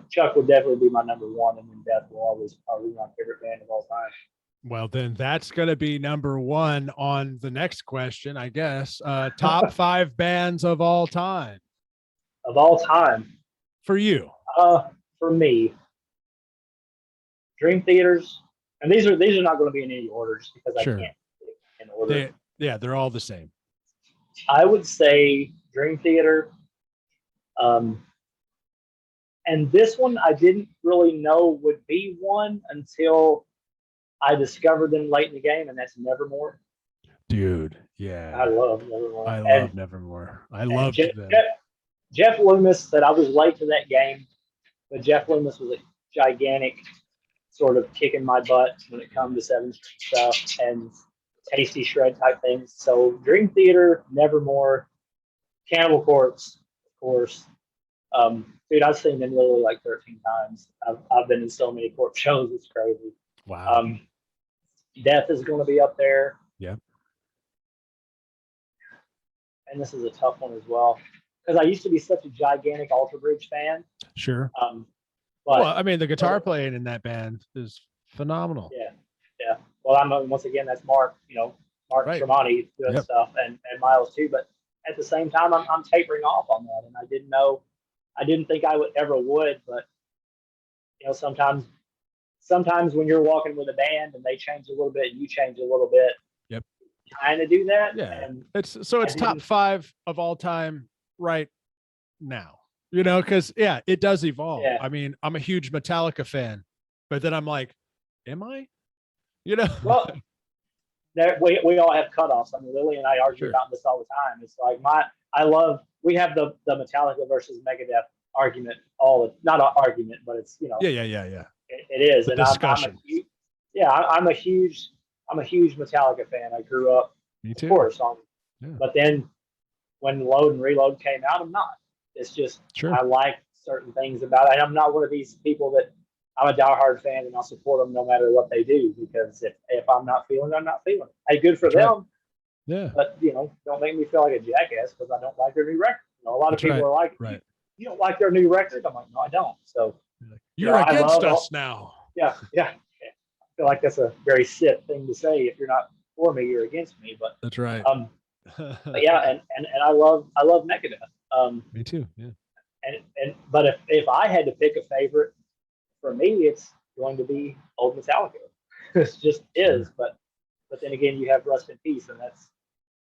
Chuck would definitely be my number one, and then Death will always probably be my favorite band of all time. Well, then that's going to be number one on the next question, I guess. Top 5 bands of all time. Of all time. For you. For me, Dream Theaters, and these are not going to be in any order just because I can't in order. They're all the same. I would say Dream Theater. And this one I didn't really know would be one until I discovered them late in the game, and that's Nevermore. Dude, yeah. I love Nevermore. I love Nevermore. I loved them. Jeff Loomis said I was late to that game, but Jeff Loomis was a gigantic sort of kicking my butt when it comes to 7-string stuff and tasty shred type things. So Dream Theater, Nevermore, Cannibal Corpse, of course. Dude, I've seen them literally like 13 times. I've been in so many Corpse shows, it's crazy. Wow. Death is going to be up there. Yeah. And this is a tough one as well, because I used to be such a gigantic Alter Bridge fan. Sure. But I mean, the guitar playing in that band is phenomenal. Yeah. Well, once again, that's Mark, Mark Tremonti doing stuff, and Miles too. But at the same time, I'm tapering off on that, and I didn't think I would ever would, but sometimes when you're walking with a band and they change a little bit and you change a little bit, kind of do that. Yeah. And It's I top didn't- 5 of all time right now, because it does evolve. Yeah. I mean, I'm a huge Metallica fan, but then I'm like, am I? Well, we all have cutoffs. I mean, Lilly and I argue Sure. about this all the time. It's like we have the Metallica versus Megadeth argument not an argument, but it's Yeah. it is. The And discussion. I'm a huge Metallica fan. I grew up, Me of too. course, Yeah. but then when Load and Reload came out, I'm not. It's just Sure. I like certain things about it. I'm not one of these people that I'm a diehard fan and I'll support them no matter what they do, because if I'm not feeling it, I'm not feeling it. Hey, good for That's right. them, Yeah. but don't make me feel like a jackass because I don't like their new record. A lot of That's people right. are like, Right. you don't like their new record? I'm like, no, I don't. So You're I against love us now. yeah. I feel like that's a very Sith thing to say. If you're not for me, you're against me. But That's right. but yeah, and I love Megadeth. Me too. Yeah. But if I had to pick a favorite, for me, it's going to be old Metallica. It just is. But then again, you have Rust in Peace, and that's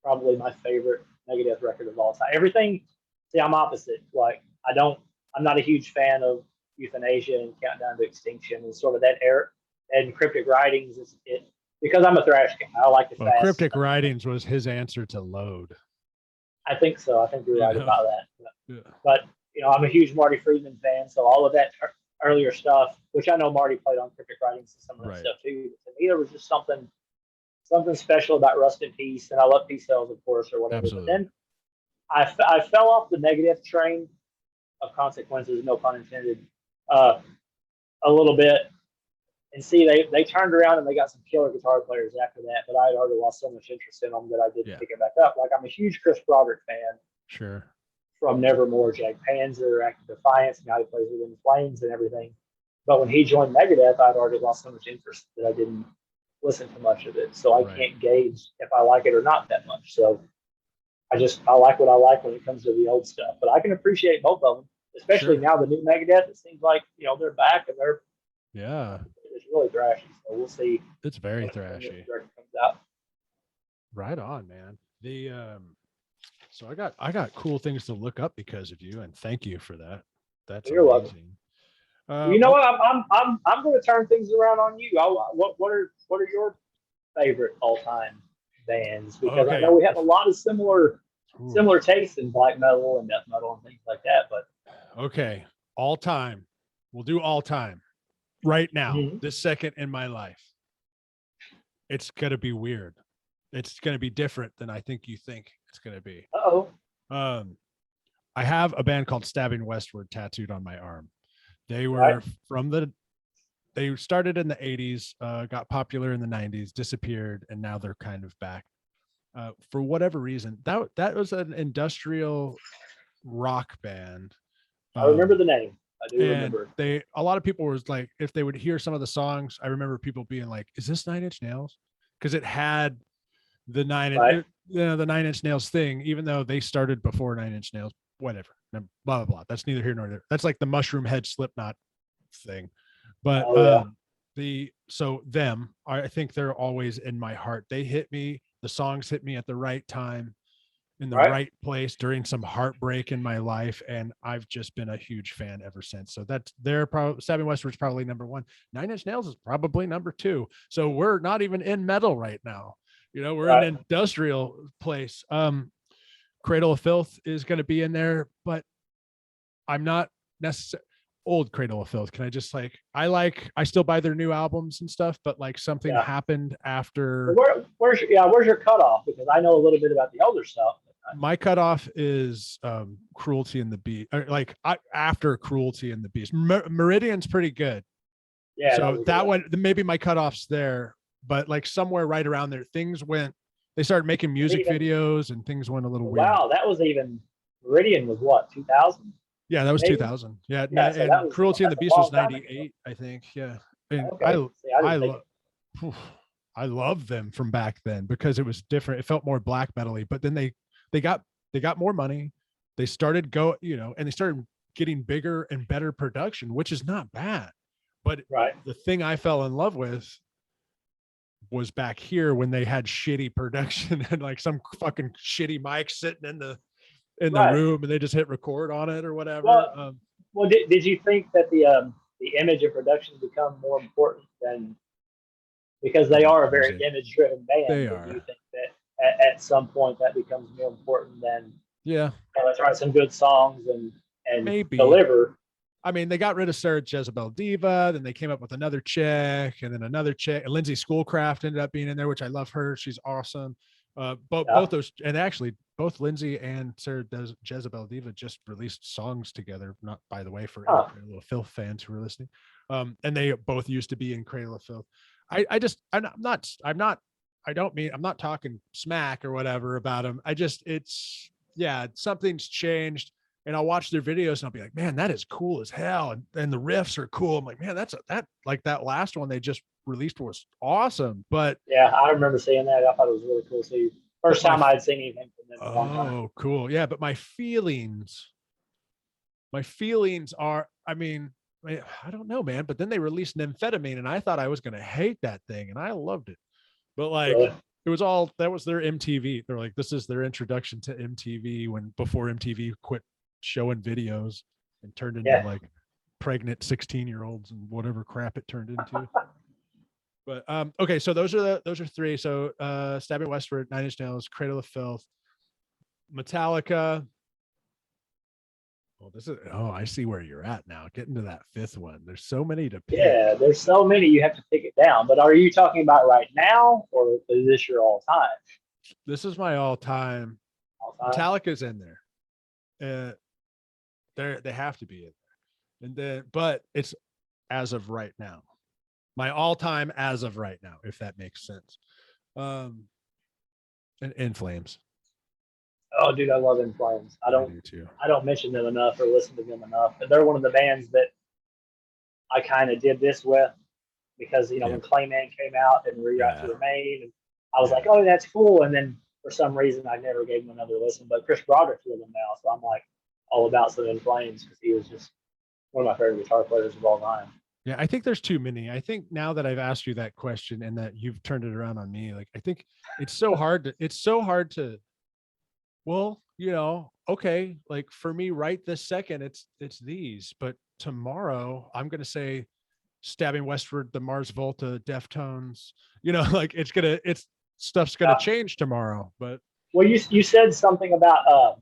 probably my favorite Megadeth record of all time. Everything. See, I'm opposite. Like I'm not a huge fan of Euthanasia and Countdown to Extinction and sort of that era. And Cryptic Writings is it because I'm a thrash guy. I like the fast. Cryptic Writings was his answer to Load. I think so. I think you're right about that. Yeah. But I'm a huge Marty Friedman fan, so all of that earlier stuff, which I know Marty played on Cryptic Writings and some of that stuff too. But to me, there was just something special about Rust in Peace, and I love Peace Cells, of course, or whatever. Absolutely. But then I fell off the Megadeth train of Consequences, no pun intended, a little bit. And see, they turned around and they got some killer guitar players after that, but I had already lost so much interest in them that I didn't pick it back up. Like, I'm a huge Chris Broderick fan. Sure. From Nevermore, Jack Panzer, Active Defiance, now he plays with In Flames and everything. But when he joined Megadeth, I'd already lost so much interest that I didn't listen to much of it. So I can't gauge if I like it or not that much. So I like what I like when it comes to the old stuff. But I can appreciate both of them, especially now the new Megadeth. It seems like, they're back and it's really thrashy. So we'll see. It's very thrashy. Comes out. Right on, man. So I got cool things to look up because of you, and thank you for that. That's You're amazing. You know what? I'm going to turn things around on you. What are your favorite all time bands? Because I know we have a lot of similar tastes in black metal and death metal and things like that. But okay, all time. We'll do all time. Right now, Mm-hmm. this second in my life. It's gonna be weird. It's gonna be different than I think you think it's gonna be. I have a band called Stabbing Westward tattooed on my arm. They were they started in the 80s, got popular in the 90s, disappeared, and now they're kind of back. For whatever reason, that was an industrial rock band. I remember the name. I do and remember. A lot of people was like, if they would hear some of the songs, I remember people being like, "Is this Nine Inch Nails?" Because it had the the 9 Inch Nails thing, even though they started before 9 Inch Nails. Whatever, blah blah blah. That's neither here nor there. That's like the Mushroom Head Slipknot thing. But I think they're always in my heart. They hit me. The songs hit me at the right time, in the right place during some heartbreak in my life, and I've just been a huge fan ever since. So they're probably Stabbing Westward's probably number 1. 9 Inch Nails is probably number 2. So we're not even in metal right now. We're in an industrial place. Cradle of Filth is going to be in there, but I'm not necessarily old Cradle of Filth. Can I just I still buy their new albums and stuff, but like something happened after. Where's your cutoff? Because I know a little bit about the older stuff. My cutoff is Cruelty and the Beast, after Cruelty and the Beast. Meridian's pretty good. Yeah. So that one, maybe my cutoff's there, but like somewhere right around there, they started making music videos and things went a little weird. Wow, that was even Meridian was what, 2000? Yeah, that was 2000. Yeah, so and Cruelty and the Beast was 98, I think. Yeah, and I love them from back then because it was different. It felt more black metal-y. But then they got more money. They started and they started getting bigger and better production, which is not bad. But the thing I fell in love with, was back here when they had shitty production and like some fucking shitty mic sitting in the Right. room, and they just hit record on it or whatever. Well, did you think that the image and production become more important than, because they are a very image driven band? They Do are. you think that at some point that becomes more important than, Yeah, let's write some good songs and maybe deliver? I mean, they got rid of Sarah Jezebel Diva, then they came up with another chick, and then another chick. And Lindsay Schoolcraft ended up being in there, which I love her. She's awesome. Both those, and actually both Lindsay and Sarah Jezebel Diva just released songs together. Not, by the way, for any little Filth fans who are listening. And they both used to be in Cradle of Filth. I'm not talking smack or whatever about them. Something's changed. And I'll watch their videos and I'll be like, man, that is cool as hell. And the riffs are cool. I'm like, man, that last one they just released was awesome. But yeah, I remember seeing that. I thought it was really cool to see. First time I'd seen anything from them in a long time. Oh, cool. Yeah. But my feelings are, I mean, I don't know, man. But then they released Nymphetamine and I thought I was going to hate that thing. And I loved it. But like, Really? that was their MTV. They're like, this is their introduction to MTV before MTV quit showing videos and turned into like pregnant 16-year-olds and whatever crap it turned into. But okay, so those are three. So Stabbing Westward, Nine Inch Nails, Cradle of Filth, Metallica. I see where you're at now. Getting to that fifth one. There's so many to pick. Yeah, there's so many, you have to pick it down. But are you talking about right now, or is this your all time? This is my all time. Metallica's in there. They have to be in there. And then, but it's as of right now. My all time as of right now, if that makes sense. And In Flames. Oh, dude, I love In Flames. I don't mention them enough or listen to them enough. But they're one of the bands that I kind of did this with, because when Clayman came out and Rewrite to Remain, and I was like, oh, that's cool. And then for some reason, I never gave them another listen. But Chris Broderick's with them now, so I'm like all about some In Flames, because he was just one of my favorite guitar players of all time. Yeah, I think there's too many. I think now that I've asked you that question and that you've turned it around on me, like I think it's so hard to well, okay, like for me right this second, it's these, but tomorrow I'm going to say Stabbing Westward, the Mars Volta, Deftones, like stuff's going to change tomorrow. But well, you said something about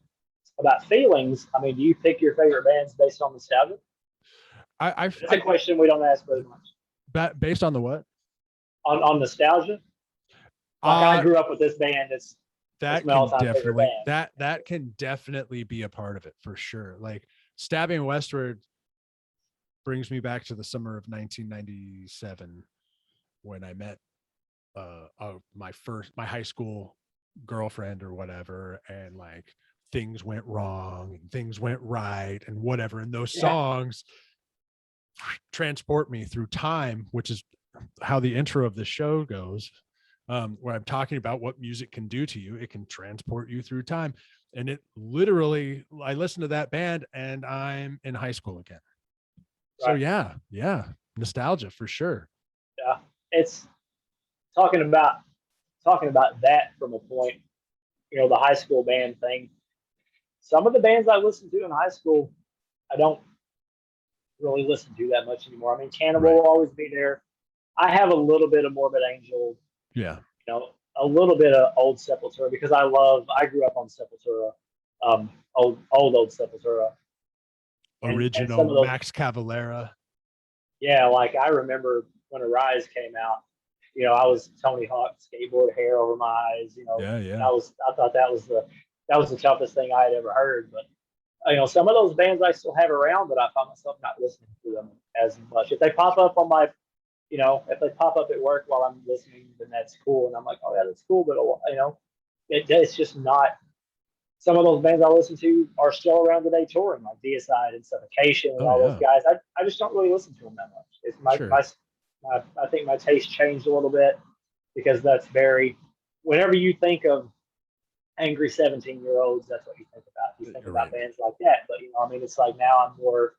feelings. I mean, do you pick your favorite bands based on nostalgia? That's a question we don't ask very much. Based on the what? On nostalgia. Like I grew up with this band. That can definitely be a part of it for sure. Like Stabbing Westward brings me back to the summer of 1997 when I met my high school girlfriend or whatever, and like things went wrong and things went right and whatever, and those songs transport me through time, which is how the intro of the show goes, where I'm talking about what music can do to you. It can transport you through time, and it literally, I listen to that band and I'm in high school again. Right. So yeah, nostalgia for sure. Yeah, it's talking about that from a point, the high school band thing. Some of the bands I listened to in high school, I don't really listen to that much anymore. I mean, Cannibal will always be there. I have a little bit of Morbid Angel. Yeah. A little bit of old Sepultura, because I grew up on Sepultura, old Sepultura. Original and Max Cavalera. Yeah, like I remember when Arise came out, I was Tony Hawk, skateboard hair over my eyes, Yeah. I thought that was the toughest thing I had ever heard. But some of those bands I still have around, but I find myself not listening to them as much. If they pop up on my, if they pop up at work while I'm listening, then that's cool. And I'm like, oh yeah, that's cool. But it's just not. Some of those bands I listen to are still around today touring, like Deicide and Suffocation and all those guys. I just don't really listen to them that much. It's I think my taste changed a little bit, because that's whenever you think of angry 17-year-olds, that's what you think about. You think about bands like that. But it's like now I'm more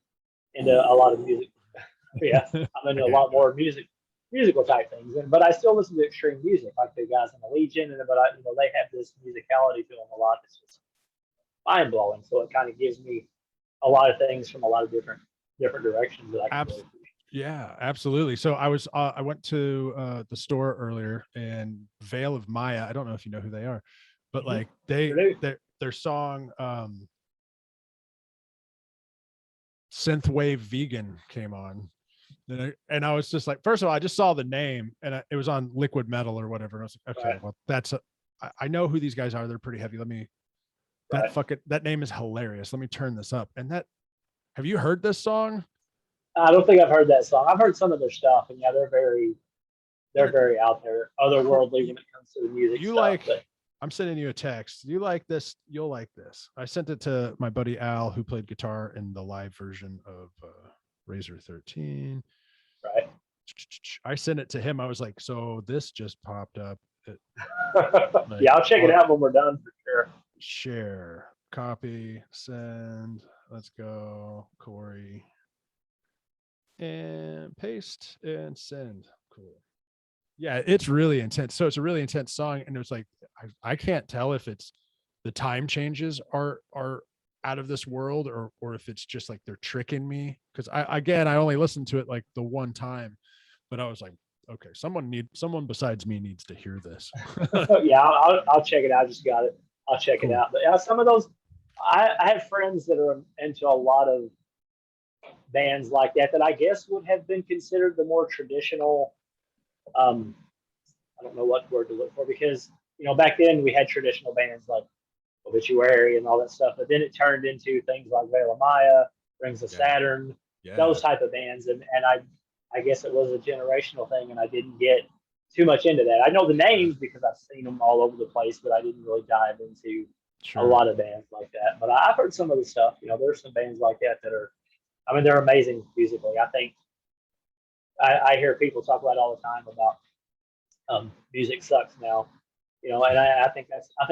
into a lot of music. Yeah, I'm into a lot more music musical type things. But I still listen to extreme music, like the guys in the Legion, but they have this musicality to them a lot that's just mind blowing. So it kind of gives me a lot of things from a lot of different directions that I can really appreciate. Yeah, absolutely. So I went to the store earlier, and Veil of Maya. I don't know if you know who they are, but like their song Synthwave Vegan came on. And I was just like, first of all, I just saw the name, and it was on Liquid Metal or whatever. And I was like, okay, well, I know who these guys are. They're pretty heavy. That name is hilarious. Let me turn this up. And have you heard this song? I don't think I've heard that song. I've heard some of their stuff, and yeah, they're very out there, otherworldly when it comes to the music stuff. I'm sending you a text. You like this? You'll like this. I sent it to my buddy Al, who played guitar in the live version of Razor 13. Right. I sent it to him. I was like, so this just popped up. Yeah, I'll check it out when we're done for sure. Share, copy, send. Let's go, Cory. And paste and send. Cool. Yeah, it's really intense. So it's a really intense song, and it's like I can't tell if it's the time changes are out of this world, or if it's just like they're tricking me, because I only listened to it like the one time, but I was like, okay, someone besides me needs to hear this. Yeah, I'll check it out. I just got it. I'll check it out. But yeah, some of those, I have friends that are into a lot of bands like that I guess would have been considered the more traditional. I don't know what word to look for, because back then we had traditional bands like Obituary and all that stuff, but then it turned into things like Veil of Maya, Rings of Saturn, those type of bands, and I guess it was a generational thing, and I didn't get too much into that. I know the names because I've seen them all over the place, but I didn't really dive into a lot of bands like that. But I've heard some of the stuff. There's some bands like that are, they're amazing musically. I think I hear people talk about all the time about music sucks now, and I think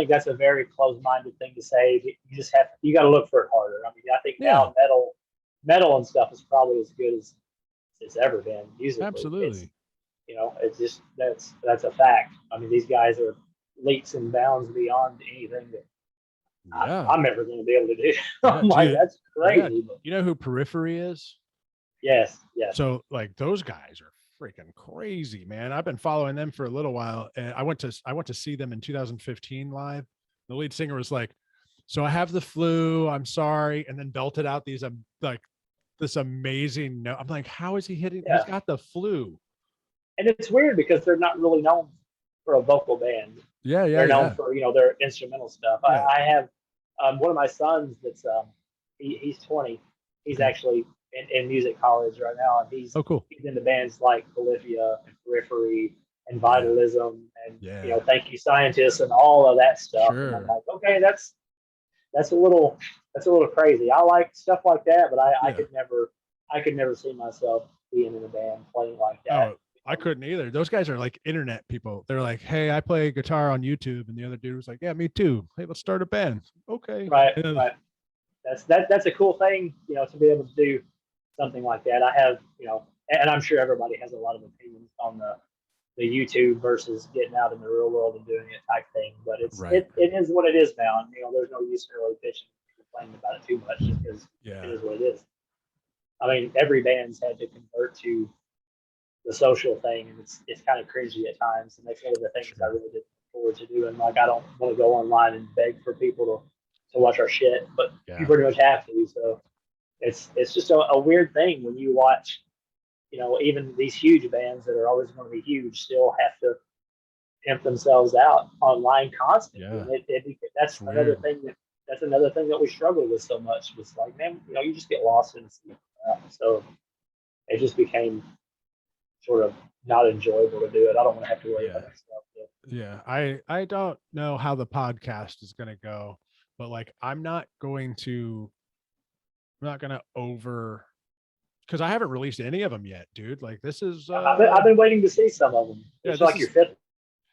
that's a very closed-minded thing to say. You got to look for it harder. I think now metal and stuff is probably as good as it's ever been musically. Absolutely. It's just that's a fact. These guys are leaps and bounds beyond anything that I'm ever going to be able to do. I'm like, that's crazy. Yeah. You know who Periphery is? Yes. So like those guys are freaking crazy, man. I've been following them for a little while, and I went to see them in 2015 live. The lead singer was like, so I have the flu, I'm sorry, and then belted out these like this amazing note. I'm like, how is he hitting? He's got the flu. And it's weird because they're not really known for a vocal band. They're known for their instrumental stuff. I have one of my sons that's he's 20. He's actually in music college right now, and he's he's into bands like Polyphia and Periphery and Vitalism and Thank You Scientists and all of that stuff. And I'm like, okay, that's a little crazy. I like stuff like that, but I could never see myself being in a band playing like that. Oh, I couldn't either. Those guys are like internet people. They're like, hey, I play guitar on YouTube, and the other dude was like, yeah, me too. Hey, let's start a band. Okay. Right. That's a cool thing, to be able to do something like that. I have, and I'm sure everybody has a lot of opinions on the YouTube versus getting out in the real world and doing it type thing. But it is what it is now, and there's no use in really pitching and complaining about it too much, because it is what it is. Every band's had to convert to the social thing, and it's kind of cringy at times, and that's one of the things I really did look forward to doing. Like, I don't want to go online and beg for people to watch our shit, but you pretty much have to. So it's just a weird thing when you watch, even these huge bands that are always going to be huge still have to pimp themselves out online constantly. That's another thing that we struggle with so much. It's like, man, you just get lost in it. So it just became sort of not enjoyable to do it. I don't want to have to worry about that stuff. Yeah, I don't know how the podcast is going to go, but like I'm not going to over, because I haven't released any of them yet, dude. Like this is I've been waiting to see some of them. It's like your fifth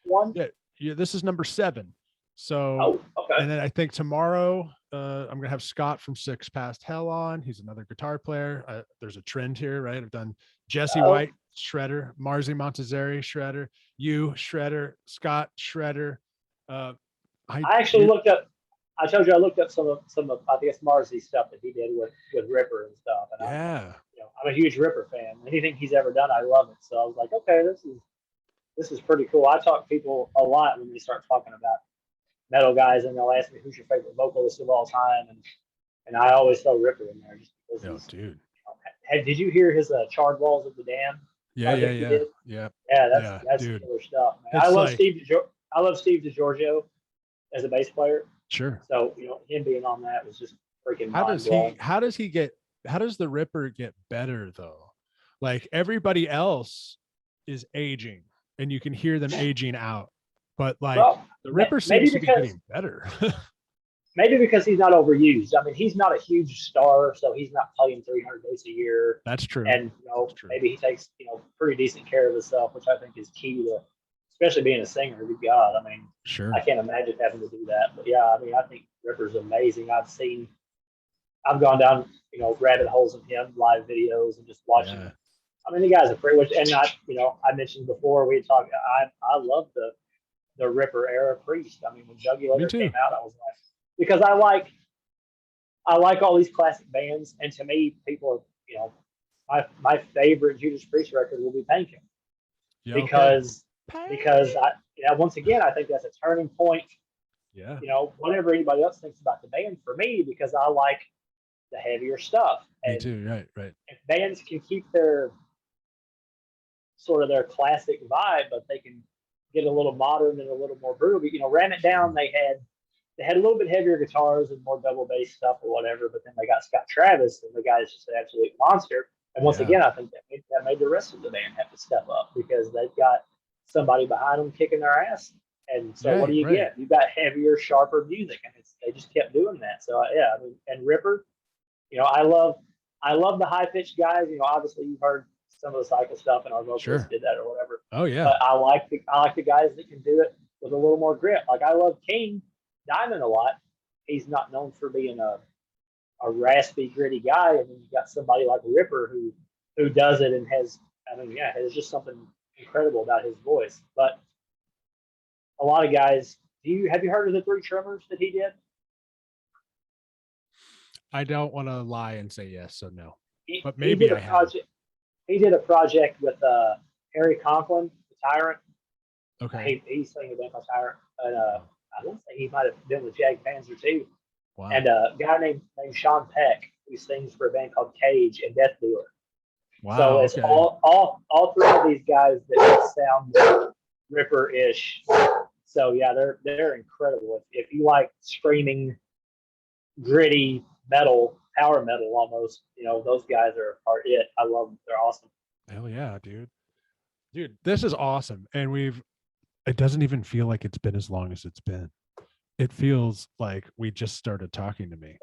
one. Yeah, this is number 7. So and then I think tomorrow I'm gonna have Scott from Six Past Hell on. He's another guitar player. There's a trend here, right? I've done Jesse White. Shredder, Marzi Montazeri, Shredder, you, Shredder, Scott, Shredder. I actually looked up. I told you I looked up some of I guess Marzi stuff that he did with Ripper and stuff. And yeah, I'm a huge Ripper fan. Anything he's ever done, I love it. So I was like, okay, this is pretty cool. I talk to people a lot when they start talking about metal guys, and they'll ask me who's your favorite vocalist of all time, and I always throw Ripper in there just because. Dude. Did you hear his Charred Walls of the Damned? Yeah. Yeah, that's dude. killer stuff. Man. I love Steve DiGiorgio as a bass player. Sure. So him being on that was just freaking. How does the Ripper get better though? Like everybody else is aging, and you can hear them aging out, but the Ripper seems to be getting better. Maybe because he's not overused. I mean, he's not a huge star, so he's not playing 300 days a year. That's true. And maybe he takes pretty decent care of himself, which I think is key to, especially being a singer. Good God, I mean, sure. I can't imagine having to do that. But yeah, I mean, I think Ripper's amazing. I've gone down rabbit holes in him, live videos, and just watching. Yeah. I mean, the guy's a pretty much, and I mentioned before we had talked. I love the Ripper era Priest. I mean, when Jugular came out, I was like. Because I like all these classic bands, and to me, people are, my favorite Judas Priest record will be Painkiller, because once again, I think that's a turning point. Yeah. Whatever anybody else thinks about the band, for me, because I like the heavier stuff. Me too. Right. If bands can keep their sort of their classic vibe, but they can get a little modern and a little more brutal. Ram It Down, they had a little bit heavier guitars and more double bass stuff or whatever, but then they got Scott Travis, and the guy is just an absolute monster. And once again, I think that made the rest of the band have to step up, because they've got somebody behind them kicking their ass. And so what do you get? You got heavier, sharper music, and they just kept doing that. So I mean, and Ripper, I love the high pitched guys. Obviously you've heard some of the Cycle stuff, and our vocalists did that or whatever. Oh yeah. But I like the guys that can do it with a little more grit. Like I love King Diamond a lot. He's not known for being a raspy, gritty guy, and then you got somebody like Ripper who does it and has just something incredible about his voice. But a lot of guys, have you heard of the 3 Tremors that he did? I don't want to lie and say yes, so no. But maybe I have. He did a project with Harry Conklin, the Tyrant. Okay. He sang a band called Tyrant, and I don't think he might have been with Jag Panzer too. Wow. And a guy named Sean Peck, who sings for a band called Cage and Death Dealer. Wow. So it's all 3 of these guys that sound Ripper-ish. So yeah, they're incredible. If you like screaming, gritty metal, power metal almost, those guys are it. I love them. They're awesome. Hell yeah, dude. Dude, this is awesome. And it doesn't even feel like it's been as long as it's been. It feels like we just started talking to me.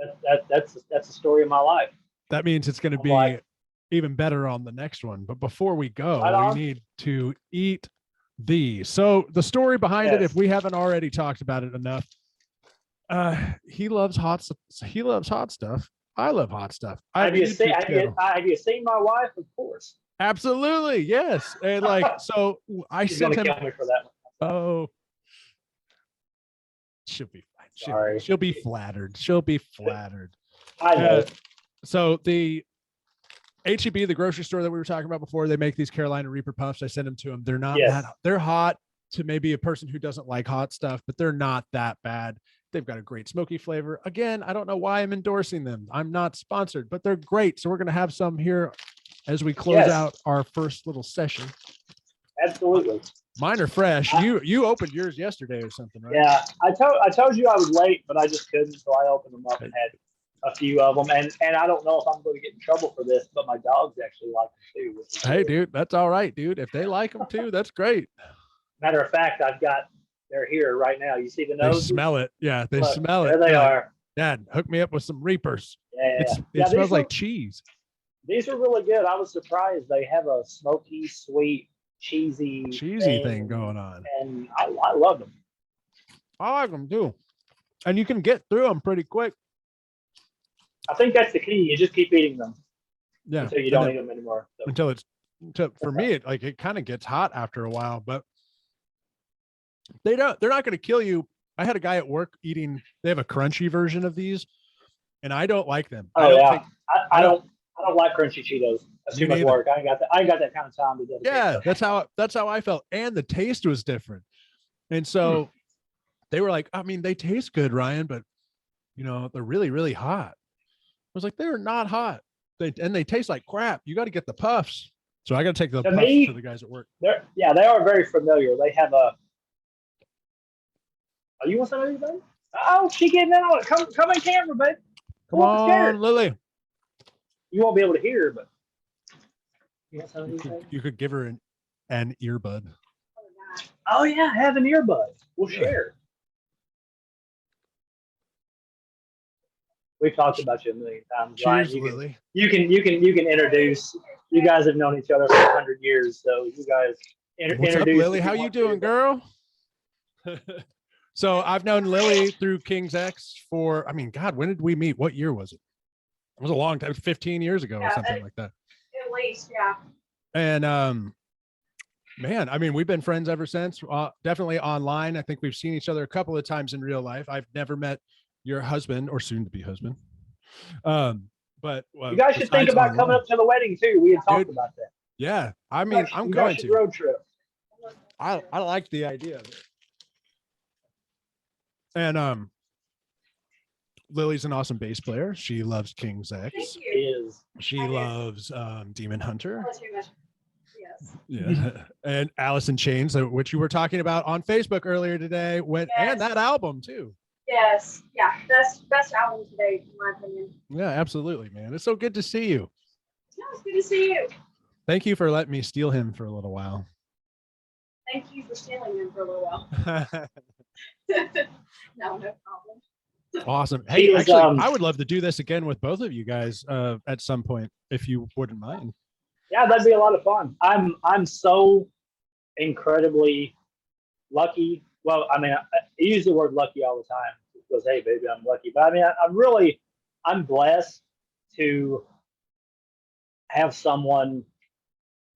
That's the story of my life. That means it's going to be even better on the next one. But before we go, we need to eat these. So the story behind it, if we haven't already talked about it enough, he loves hot stuff. I love hot stuff. Have you seen my wife? Of course. Absolutely, yes. And so I sent him. Kill me for that one. Oh, she'll be fine. She'll be flattered. She'll be flattered. I know. So the HEB, the grocery store that we were talking about before, they make these Carolina Reaper puffs. I sent them to them. They're not they're hot to maybe a person who doesn't like hot stuff, but they're not that bad. They've got a great smoky flavor. Again, I don't know why I'm endorsing them. I'm not sponsored, but they're great. So we're going to have some here as we close out our first little session. Absolutely. Mine are fresh. You opened yours yesterday or something, right? Yeah, I told you I was late, but I just couldn't, so I opened them up and had a few of them. And I don't know if I'm going to get in trouble for this, but my dogs actually like them too. Hey, dude, that's all right, dude. If they like them too, that's great. Matter of fact, they're here right now. You see the nose? They smell it. Yeah, they smell it. There they are. Dad, hook me up with some Reapers. Yeah. It smells like cheese. These are really good. I was surprised. They have a smoky, sweet, cheesy thing going on. And I love them. I like them too. And you can get through them pretty quick. I think that's the key. You just keep eating them. Yeah. Until you don't eat them anymore. So. Until it's for me, it kind of gets hot after a while, but they're not going to kill you. I had a guy at work eating, they have a crunchy version of these, and I don't like them. Oh, yeah. I don't like crunchy Cheetos. That's too much work. I ain't got that kind of time to dedicate. Yeah, that's how I felt. And the taste was different. And so they were like, I mean, they taste good, Ryan, but they're really, really hot. I was like, they're not hot. They taste like crap. You got to get the puffs. So I got to take the puffs to the guys at work. They are very familiar. They have a. Oh, you want some of these, baby? Oh, she getting out. Come in camera, babe. Come on, Lily. You won't be able to hear, but you want some of these, babe? You could give her an earbud. Oh yeah, have an earbud. We'll share. We've talked about you a million times. Cheers, Ryan. Lily. You can introduce. You guys have known each other for 100 years, so you guys What's up, Lily? How you doing, girl? So I've known Lily through King's X for, I mean, God, when did we meet? What year was it? It was a long time, 15 years ago or something like that. At least, yeah. And man, I mean, we've been friends ever since. Definitely online. I think we've seen each other a couple of times in real life. I've never met your husband or soon to be husband. But you guys should think about coming up to the wedding too. We had talked about that. Yeah, I mean, I'm going to road trip. I like the idea of it. And Lily's an awesome bass player. She loves King's X. She loves Demon Hunter. Yes. Yeah. And Alice in Chains, which you were talking about on Facebook earlier today, and that album too. Yes. Yeah. Best album today, in my opinion. Yeah, absolutely, man. It's so good to see you. Yeah, it's good to see you. Thank you for letting me steal him for a little while. Thank you for stealing him for a little while. No problem. Awesome. Hey, actually, I would love to do this again with both of you guys at some point, if you wouldn't mind. Yeah, that'd be a lot of fun. I'm so incredibly lucky. Well, I mean, I use the word lucky all the time because, hey, baby, I'm lucky. But I mean, I'm blessed to have someone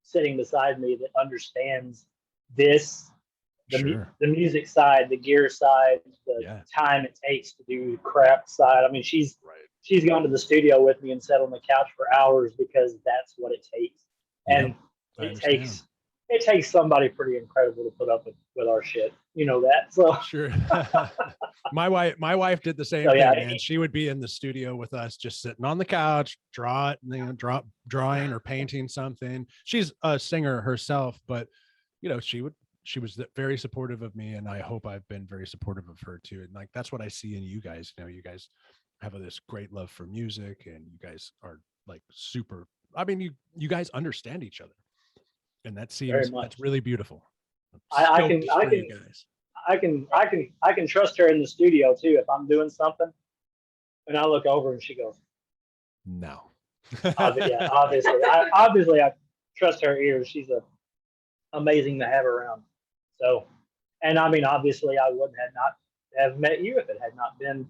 sitting beside me that understands this, the music side, the gear side, the time it takes to do craft side. I mean, she's gone to the studio with me and sat on the couch for hours because that's what it takes. And it takes somebody pretty incredible to put up with our shit. You know that. So sure. My wife did the same thing, and she would be in the studio with us, just sitting on the couch, drawing or painting something. She's a singer herself, but she was very supportive of me, and I hope I've been very supportive of her too. And like, that's what I see in you guys. You guys have this great love for music, and you guys are like super. I mean, you guys understand each other, and that's really beautiful. I can trust her in the studio too. If I'm doing something and I look over and she goes, no. Obviously I trust her ears. She's amazing to have around. So, and I mean, obviously I wouldn't have met you if it had not been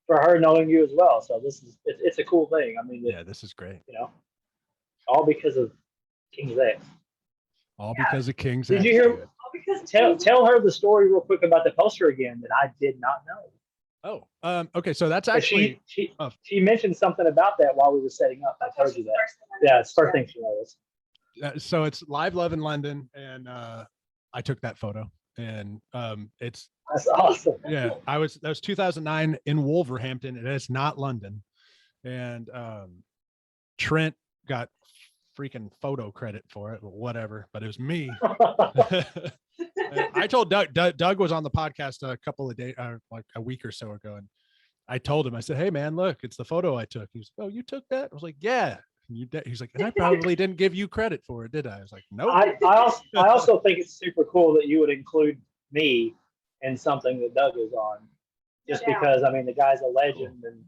for her knowing you as well. So it's a cool thing. I mean, this is great. All because of King's X. All because of King's X. Did you hear? Tell her the story real quick about the poster again that I did not know. Oh, okay. So that's actually she mentioned something about that while we were setting up. I told you that. Yeah, it's the first thing she knows. So it's Live Love in London, and I took that photo, and that's awesome. Yeah, that was 2009 in Wolverhampton, and it's not London. And Trent got freaking photo credit for it, whatever, but it was me. I told Doug was on the podcast a couple of days, like a week or so ago, and I told him, I said, hey man, look, it's the photo I took. He was, oh, you took that? I was like, yeah. He's like, and I probably didn't give you credit for it, did I? I was like, no. I also think it's super cool that you would include me in something that Doug is on, just because I mean the guy's a legend, and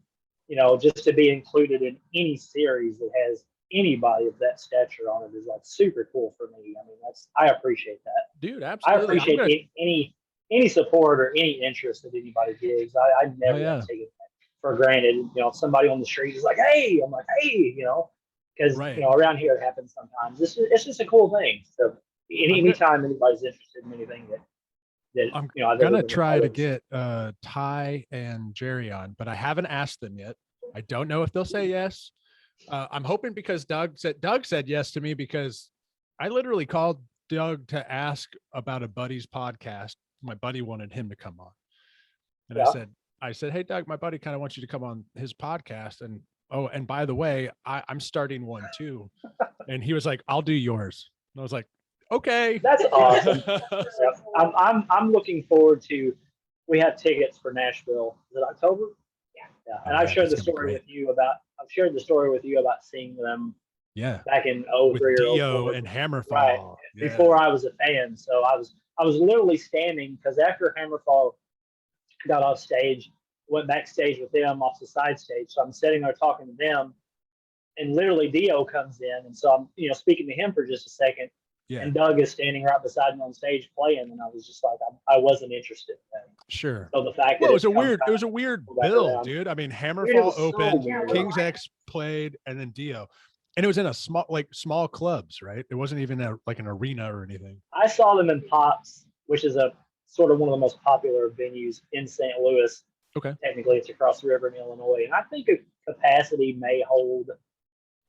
just to be included in any series that has anybody of that stature on it is like super cool for me. I mean, I appreciate that, dude. Absolutely. I appreciate any support or any interest that anybody gives. I never take it for granted. If somebody on the street is like, hey, I'm like, hey, because Right. you know around here it happens sometimes. It's just a cool thing. So anytime anybody's interested in anything that I'm you know I've ever gonna been a try part to of. get Ty and Jerry on, but I haven't asked them yet. I don't know if they'll say yes. I'm hoping because Doug said yes to me, because I literally called Doug to ask about a buddy's podcast. My buddy wanted him to come on. And Yeah. I said, hey Doug, my buddy kind of wants you to come on his podcast. And oh, and by the way, I'm starting one too. And he was like, I'll do yours. And I was like, okay. That's awesome. Yeah. I'm looking forward to. We have tickets for Nashville. Is it October? Yeah. Oh, And I've yeah, shared that's the gonna be story great. with you about. I've shared the story with you about seeing them Yeah. back in With 03 or Dio 04. and Hammerfall. Right. Yeah. Before I was a fan. So I was literally standing because after Hammerfall got off stage, went backstage with them off the side stage. So I'm sitting there talking to them, and literally Dio comes in, and so I'm speaking to him for just a second, Yeah. and Doug is standing right beside me on stage playing, and I was just like, I wasn't interested in that. Sure. So the fact that Well, it was a come weird back bill, around. dude. I mean, Dude, it Hammerfall was so opened, weird. King's X played, and then Dio. And it was in a small clubs, right? It wasn't even like an arena or anything. I saw them in Pops, which is a sort of one of the most popular venues in St. Louis. Okay. Technically, it's across the river in Illinois, and I think a capacity may hold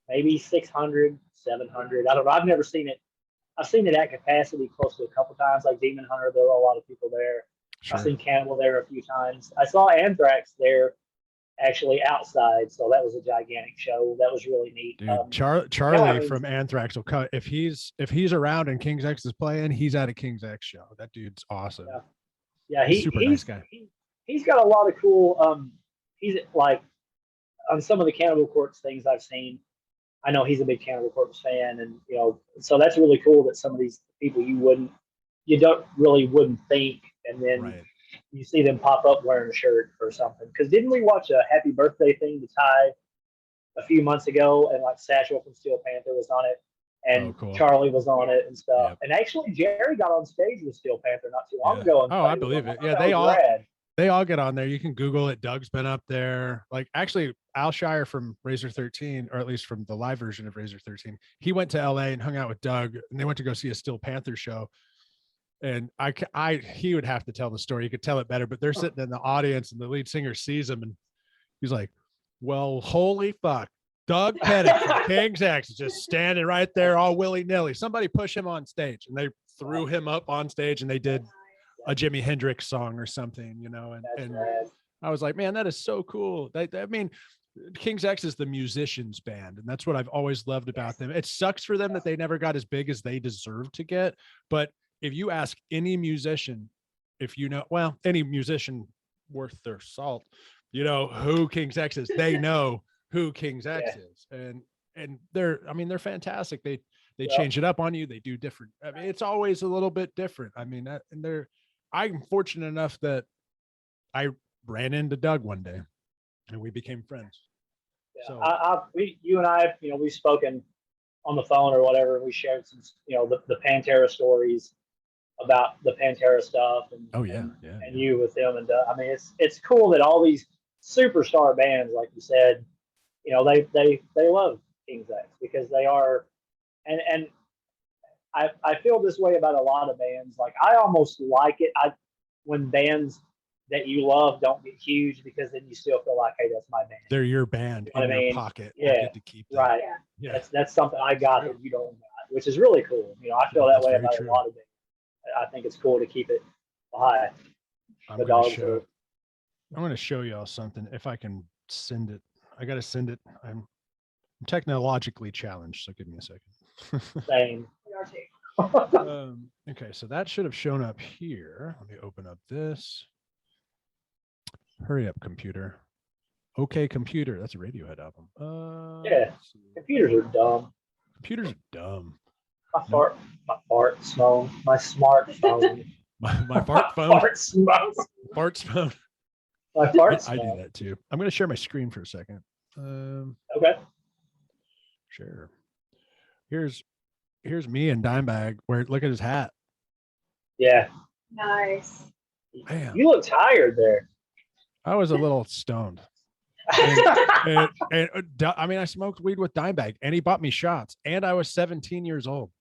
maybe 600, 700. I don't know. I've never seen it. I've seen it at capacity close to a couple times, like Demon Hunter. There were a lot of people there. Sure. I've seen Cannibal there a few times. I saw Anthrax there actually outside, so that was a gigantic show. That was really neat. Dude, Charlie from Anthrax will cut if he's around and King's X is playing. He's at a King's X show. That dude's awesome. Yeah, he's super nice guy. He's got a lot of cool. He's like on some of the Cannibal Corpse things I've seen. I know he's a big Cannibal Corpse fan, and so that's really cool that some of these people you don't really wouldn't think, and then Right. you see them pop up wearing a shirt or something. Because didn't we watch a happy birthday thing to Ty a few months ago, and like Satchel from Steel Panther was on it, and cool. Charlie was on it and stuff. Yep. And actually, Jerry got on stage with Steel Panther not too long Yeah. ago. And Oh, I believe it. Yeah, they all get on there. You can Google it. Doug's been up there. Like actually, Al Shire from Razor 13, or at least from the live version of Razor 13, he went to LA and hung out with Doug, and they went to go see a Steel Panther show. And he would have to tell the story. You could tell it better, but they're sitting in the audience, and the lead singer sees him, and he's like, "Well, holy fuck." Doug Pettit from King's X is just standing right there all willy-nilly. Somebody push him on stage, and they threw him up on stage, and they did a Jimi Hendrix song or something, and I was like, man, that is so cool. I mean, King's X is the musicians band, and that's what I've always loved about them. It sucks for them that they never got as big as they deserve to get, but if you ask any musician, any musician worth their salt, who King's X is, they know who King's X is. And they're fantastic. They change it up on you. They do different. I mean, it's always a little bit different. I mean, I'm fortunate enough that I ran into Doug one day and we became friends. Yeah. So you and I, we've spoken on the phone or whatever. We shared some, the Pantera stories about the Pantera stuff, and and you with them, and I mean, it's cool that all these superstar bands, like you said, they love King's X because they are, and I feel this way about a lot of bands. Like I almost like it when bands that you love don't get huge, because then you still feel like, hey, that's my band. They're your band in your pocket. Yeah, you get to keep them. Right. Yeah. That's something I got that you don't got, which is really cool. I feel that way about a lot of bands. I think it's cool to keep it high. I'm going to show y'all something. If I can send it, I got to send it. I'm technologically challenged, so give me a second. Same. Okay, so that should have shown up here. Let me open up this. Hurry up, computer. Okay, computer. That's a Radiohead album. Yeah, computers are dumb. Computers are dumb. My smartphone. My fart phone. My fart phone. I do that too. I'm going to share my screen for a second. Okay. Sure. Here's me and Dimebag. Look at his hat. Yeah. Nice. Man. You look tired there. I was a little stoned. I mean, I smoked weed with Dimebag, and he bought me shots, and I was 17 years old.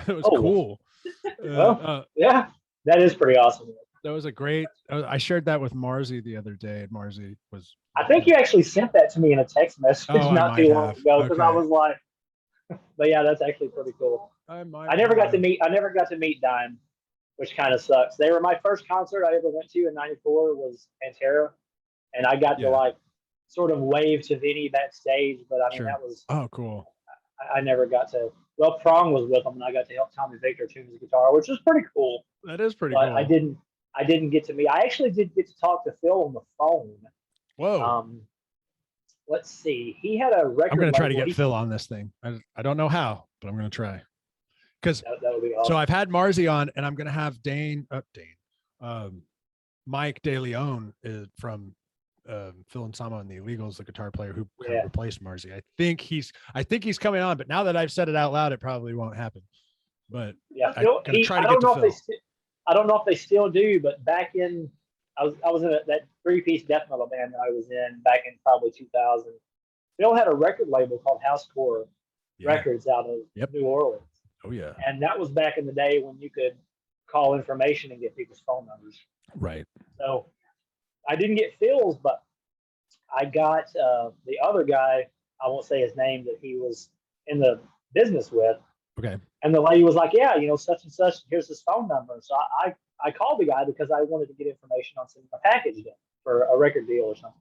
It was Oh. cool. Well, yeah, that is pretty awesome. That was a great. I shared that with Marzi the other day, and Marzi was. I think you actually sent that to me in a text message not too long ago because I was like, but yeah, that's actually pretty cool. I never got to meet Dime, which kind of sucks. They were my first concert I ever went to in '94 was Pantera, and I got to like sort of wave to Vinny backstage, but I mean that was cool. I never got to. Well, Prong was with them, and I got to help Tommy Victor tune his guitar, which was pretty cool. That is pretty cool. I didn't get to meet. I actually did get to talk to Phil on the phone. Whoa. Let's see. He had a record. I'm going to try to get Phil on this thing. I don't know how, but I'm going to try. Because that would be awesome. So I've had Marzi on, and I'm going to have Mike De Leon from Phil and Sama and the Illegals, the guitar player who kind of replaced Marzi. I think he's coming on, but now that I've said it out loud, it probably won't happen. But yeah, I don't know if they still do, but back in I was in that 3-piece death metal band that I was in back in probably 2000. Phil had a record label called Housecore Records out of New Orleans. Oh yeah. And that was back in the day when you could call information and get people's phone numbers. Right. So I didn't get Phil's, but I got the other guy, I won't say his name, that he was in the business with. Okay. And the lady was like, yeah, such and such, here's his phone number. So I called the guy because I wanted to get information on sending a package in for a record deal or something.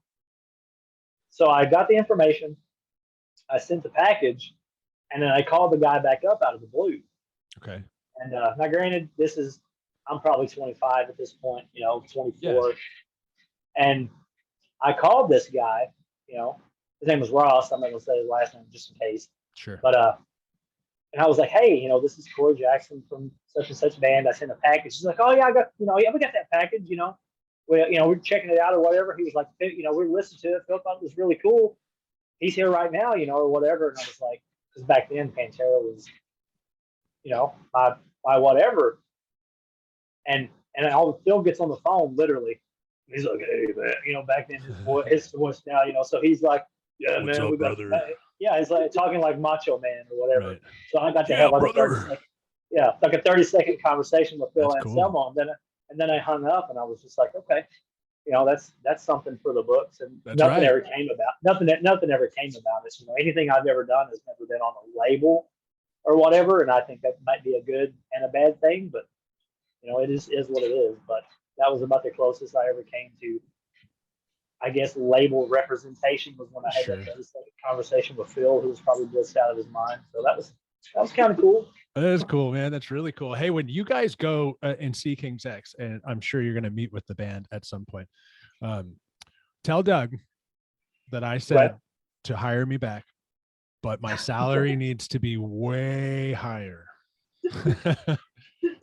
So I got the information, I sent the package, and then I called the guy back up out of the blue. Okay. And now granted, I'm probably 25 at this point, 24. Yes. And I called this guy, his name was Ross. I'm not going to say his last name just in case. Sure. But, and I was like, hey, this is Cory Jackson from such and such band. I sent a package. He's like, oh yeah, we got that package, we're checking it out or whatever. He was like, we listened to it. Phil thought it was really cool. He's here right now, or whatever. And I was like, because back then Pantera was, my whatever. And Phil gets on the phone literally. He's like, hey man, back then his voice now, so he's like, yeah, what's man, up, we got brother? Yeah, he's like talking like Macho Man or whatever. Right. So I got to have like a 30-second conversation with Phil Anselmo, and then I hung up, and I was just like, okay, that's something for the books, and nothing ever came about. Nothing ever came about it. Anything I've ever done has never been on a label or whatever, and I think that might be a good and a bad thing, but it is what it is. But that was about the closest I ever came to, I guess, label representation was when I had that 30-second conversation with Phil, who was probably just out of his mind. So that was kind of cool. That is cool, man. That's really cool. Hey, when you guys go and see King's X, and I'm sure you're going to meet with the band at some point, tell Doug that I said to hire me back, but my salary needs to be way higher.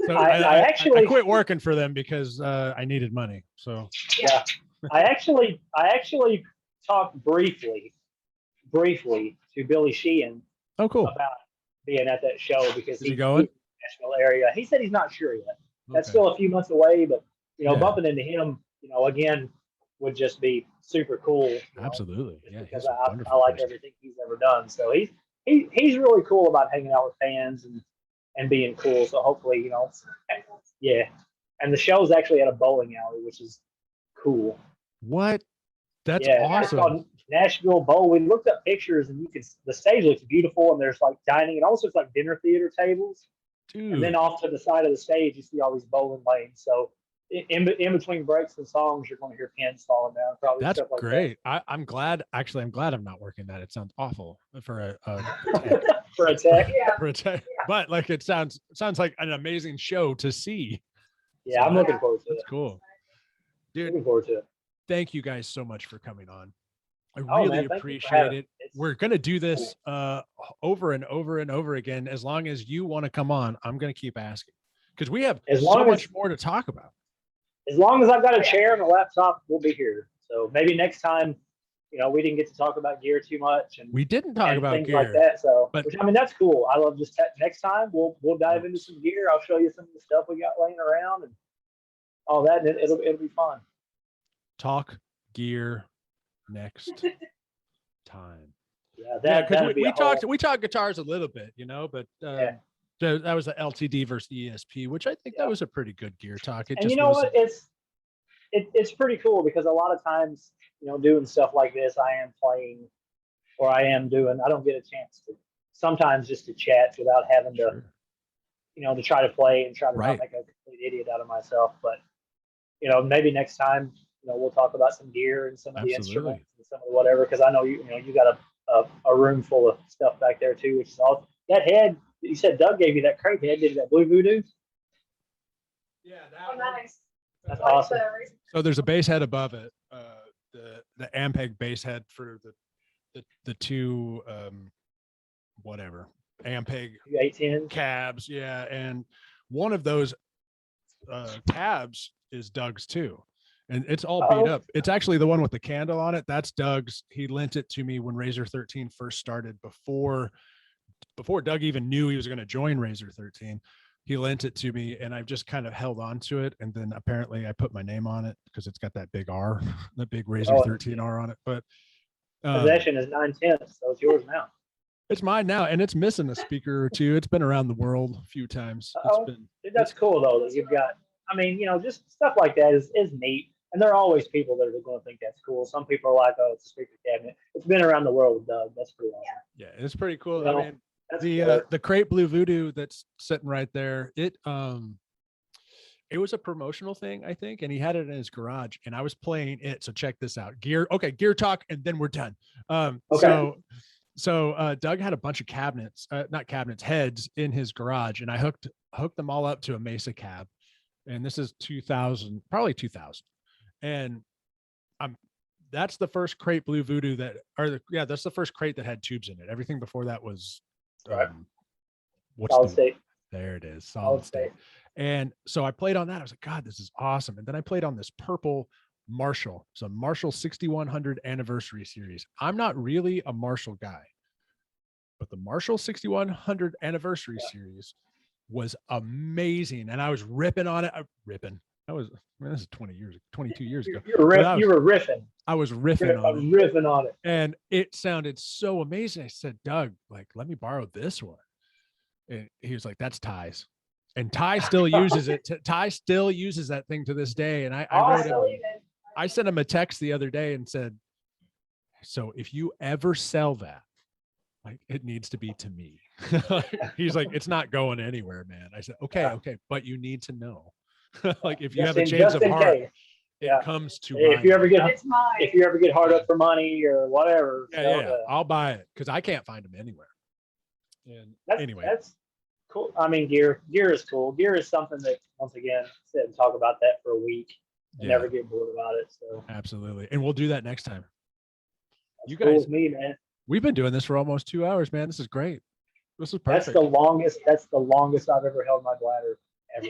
So I quit working for them because I needed money. So yeah, I actually talked briefly to Billy Sheehan. Oh, cool. About being at that show because he's going in the Nashville area. He said he's not sure yet. That's still a few months away, but bumping into him, again, would just be super cool. Absolutely, yeah. Because I like everything he's ever done. So he's really cool about hanging out with fans and being cool. So hopefully, yeah. And the show's actually at a bowling alley, which is cool. What? That's awesome. It's called Nashville Bowl. We looked up pictures, and the stage looks beautiful, and there's like dining. It almost looks like dinner theater tables. Dude. And then off to the side of the stage, you see all these bowling lanes. So in between breaks and songs, you're going to hear pins falling down. Probably that's stuff like great. That. I'm glad. Actually, I'm glad I'm not working that. It sounds awful for a for a tech. For a tech. But like it sounds like an amazing show to see. Yeah, I'm looking forward to it. That's cool, dude. Looking forward to it. Thank you guys so much for coming on. I really appreciate it. We're going to do this over and over and over again. As long as you want to come on, I'm going to keep asking because we have so much more to talk about. As long as I've got a chair and a laptop, we'll be here. So maybe next time, we didn't get to talk about gear too much. And we didn't talk about things gear like that. So, that's cool. I love just next time we'll dive into some gear. I'll show you some of the stuff we got laying around and all that. And it'll be fun. Talk gear, next time. Yeah, Yeah, that'd because be we a whole- talked guitars a little bit, but Yeah. that was the LTD versus ESP, which I think Yeah. that was a pretty good gear talk. It And just you know wasn't- what? It's pretty cool because a lot of times, doing stuff like this, I am playing or I am doing. I don't get a chance to sometimes just to chat without having to, Sure. to try to play and try to Right. not make a complete idiot out of myself. But maybe next time, we'll talk about some gear and some of the Absolutely. instruments and some of the whatever. Because I know you got a room full of stuff back there too, which is all that head. You said Doug gave you that crate head. Did that Blue Voodoo? Yeah, Oh, nice. That's Like awesome. the- So there's a bass head above it, the Ampeg bass head for the two whatever Ampeg 810. cabs, yeah, and one of those cabs is Doug's too, and it's all beat Uh-oh. up. It's actually the one with the candle on it. That's Doug's. He lent it to me when Razor 13 first started, before Doug even knew he was going to join Razor 13. He lent it to me, and I've just kind of held on to it. And then apparently I put my name on it because it's got that big R, that big Razor Oh, 13 R on it. But Possession is 9/10, so it's yours now. it's mine now, and it's missing a speaker or two. It's been around the world a few times. Uh-oh. It's been Dude, that's cool though that you've got. I mean, just stuff like that is neat, and there are always people that are going to think that's cool. Some people are like, "Oh, it's a speaker cabinet." It's been around the world with Doug. That's pretty awesome. yeah, it's pretty cool. Well, I mean, That's the crate Blue Voodoo that's sitting right there, it was a promotional thing, I think, and he had it in his garage, and I was playing it. So check this out. Gear talk, and then we're done. Okay. So Doug had a bunch of heads in his garage, and I hooked them all up to a Mesa cab, and this is 2000, and that's the first crate Blue Voodoo that's the first crate that had tubes in it. Everything before that was Right. what's State. there it is, Solid solid state. And so I played on that. I was like, God, this is awesome. And then I played on this purple Marshall. It's a Marshall 6100 anniversary series. I'm not really a Marshall guy, but the Marshall 6100 anniversary series was amazing. And I was ripping on it. This is 22 years ago. You were riffing. I was You're riffing on it. riffing on it. And it sounded so amazing. I said, Doug, let me borrow this one. And he was like, that's Ty's. And Ty still uses it. Ty still uses that thing to this day. And I wrote him, Believe it. I sent him a text the other day and said, so if you ever sell that, it needs to be to me. He's like, it's not going anywhere, man. I said, okay, but you need to know. If you have a change of heart, it comes to Hey, if you ever get It's mine. if you ever get hard up for money or whatever, yeah, I'll buy it because I can't find them anywhere. And anyway, that's cool. I mean, gear is cool. Gear is something that, once again, sit and talk about that for a week and never get bored about it. So absolutely, and we'll do that next time. that's You cool guys, with me, man. we've been doing this for almost 2 hours, man. This is great. This is That's perfect. the longest. That's the longest I've ever held my bladder ever.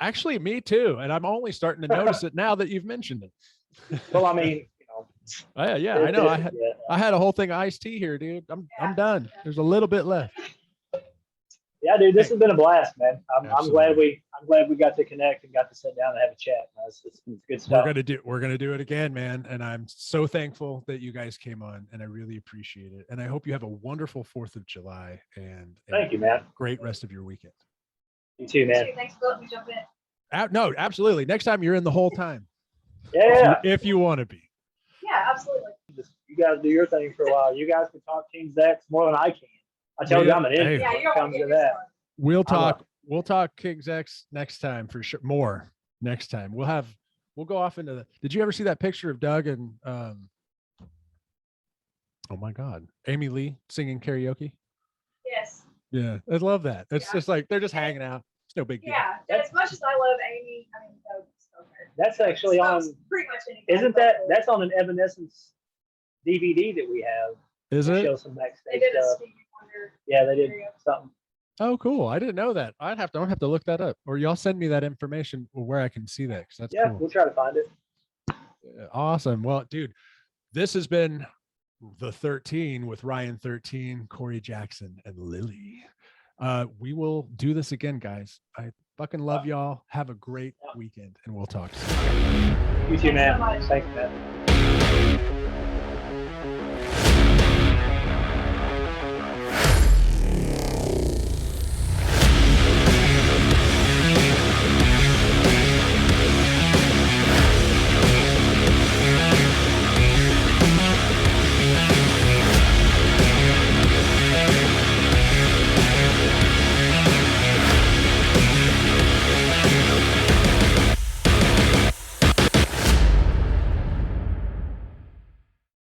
Actually, me too. And I'm only starting to notice it now that you've mentioned it. Well, I mean, Yeah, I know. I had a whole thing of iced tea here, dude. I'm done. There's a little bit left. Yeah, dude, this has been a blast, man. I'm glad Absolutely. we got to connect and got to sit down and have a chat. It's good stuff. We're gonna do it again, man. And I'm so thankful that you guys came on, and I really appreciate it. And I hope you have a wonderful 4th of July and Thank you, man. great rest of your weekend. You too, man. Thanks for letting me jump in. No, absolutely. Next time you're in the whole time. Yeah. If you want to be. Yeah, absolutely. You guys do your thing for a while. You guys can talk King's X more than I can. I tell you, I'm an idiot. Yeah, when you it don't comes want to to get me that. started. We'll talk King's X next time for sure. More next time. We'll go off into did you ever see that picture of Doug and oh my God, Amy Lee singing karaoke? Yes. Yeah, I love that. It's Yeah. just like they're just hanging out. It's no big deal. Yeah. As much as I love Amy, I mean, Doug is so good. That's actually on. Pretty much anything. Isn't that's on an Evanescence DVD that we have? Is They it? show some They backstage did a stuff. Stevie Wonder. Yeah, they did Karaoke. something. Oh, cool. I didn't know that. I don't have to look that up, or y'all send me that information where I can see that. Cause that's Yeah, cool. we'll try to find it. Awesome. Well, dude, this has been the 13 with Ryan 13, Cory Jackson, and Lilly. We will do this again, guys. I fucking love y'all. Have a great weekend, and we'll talk soon. You too, Thanks so man. much. Thanks, man.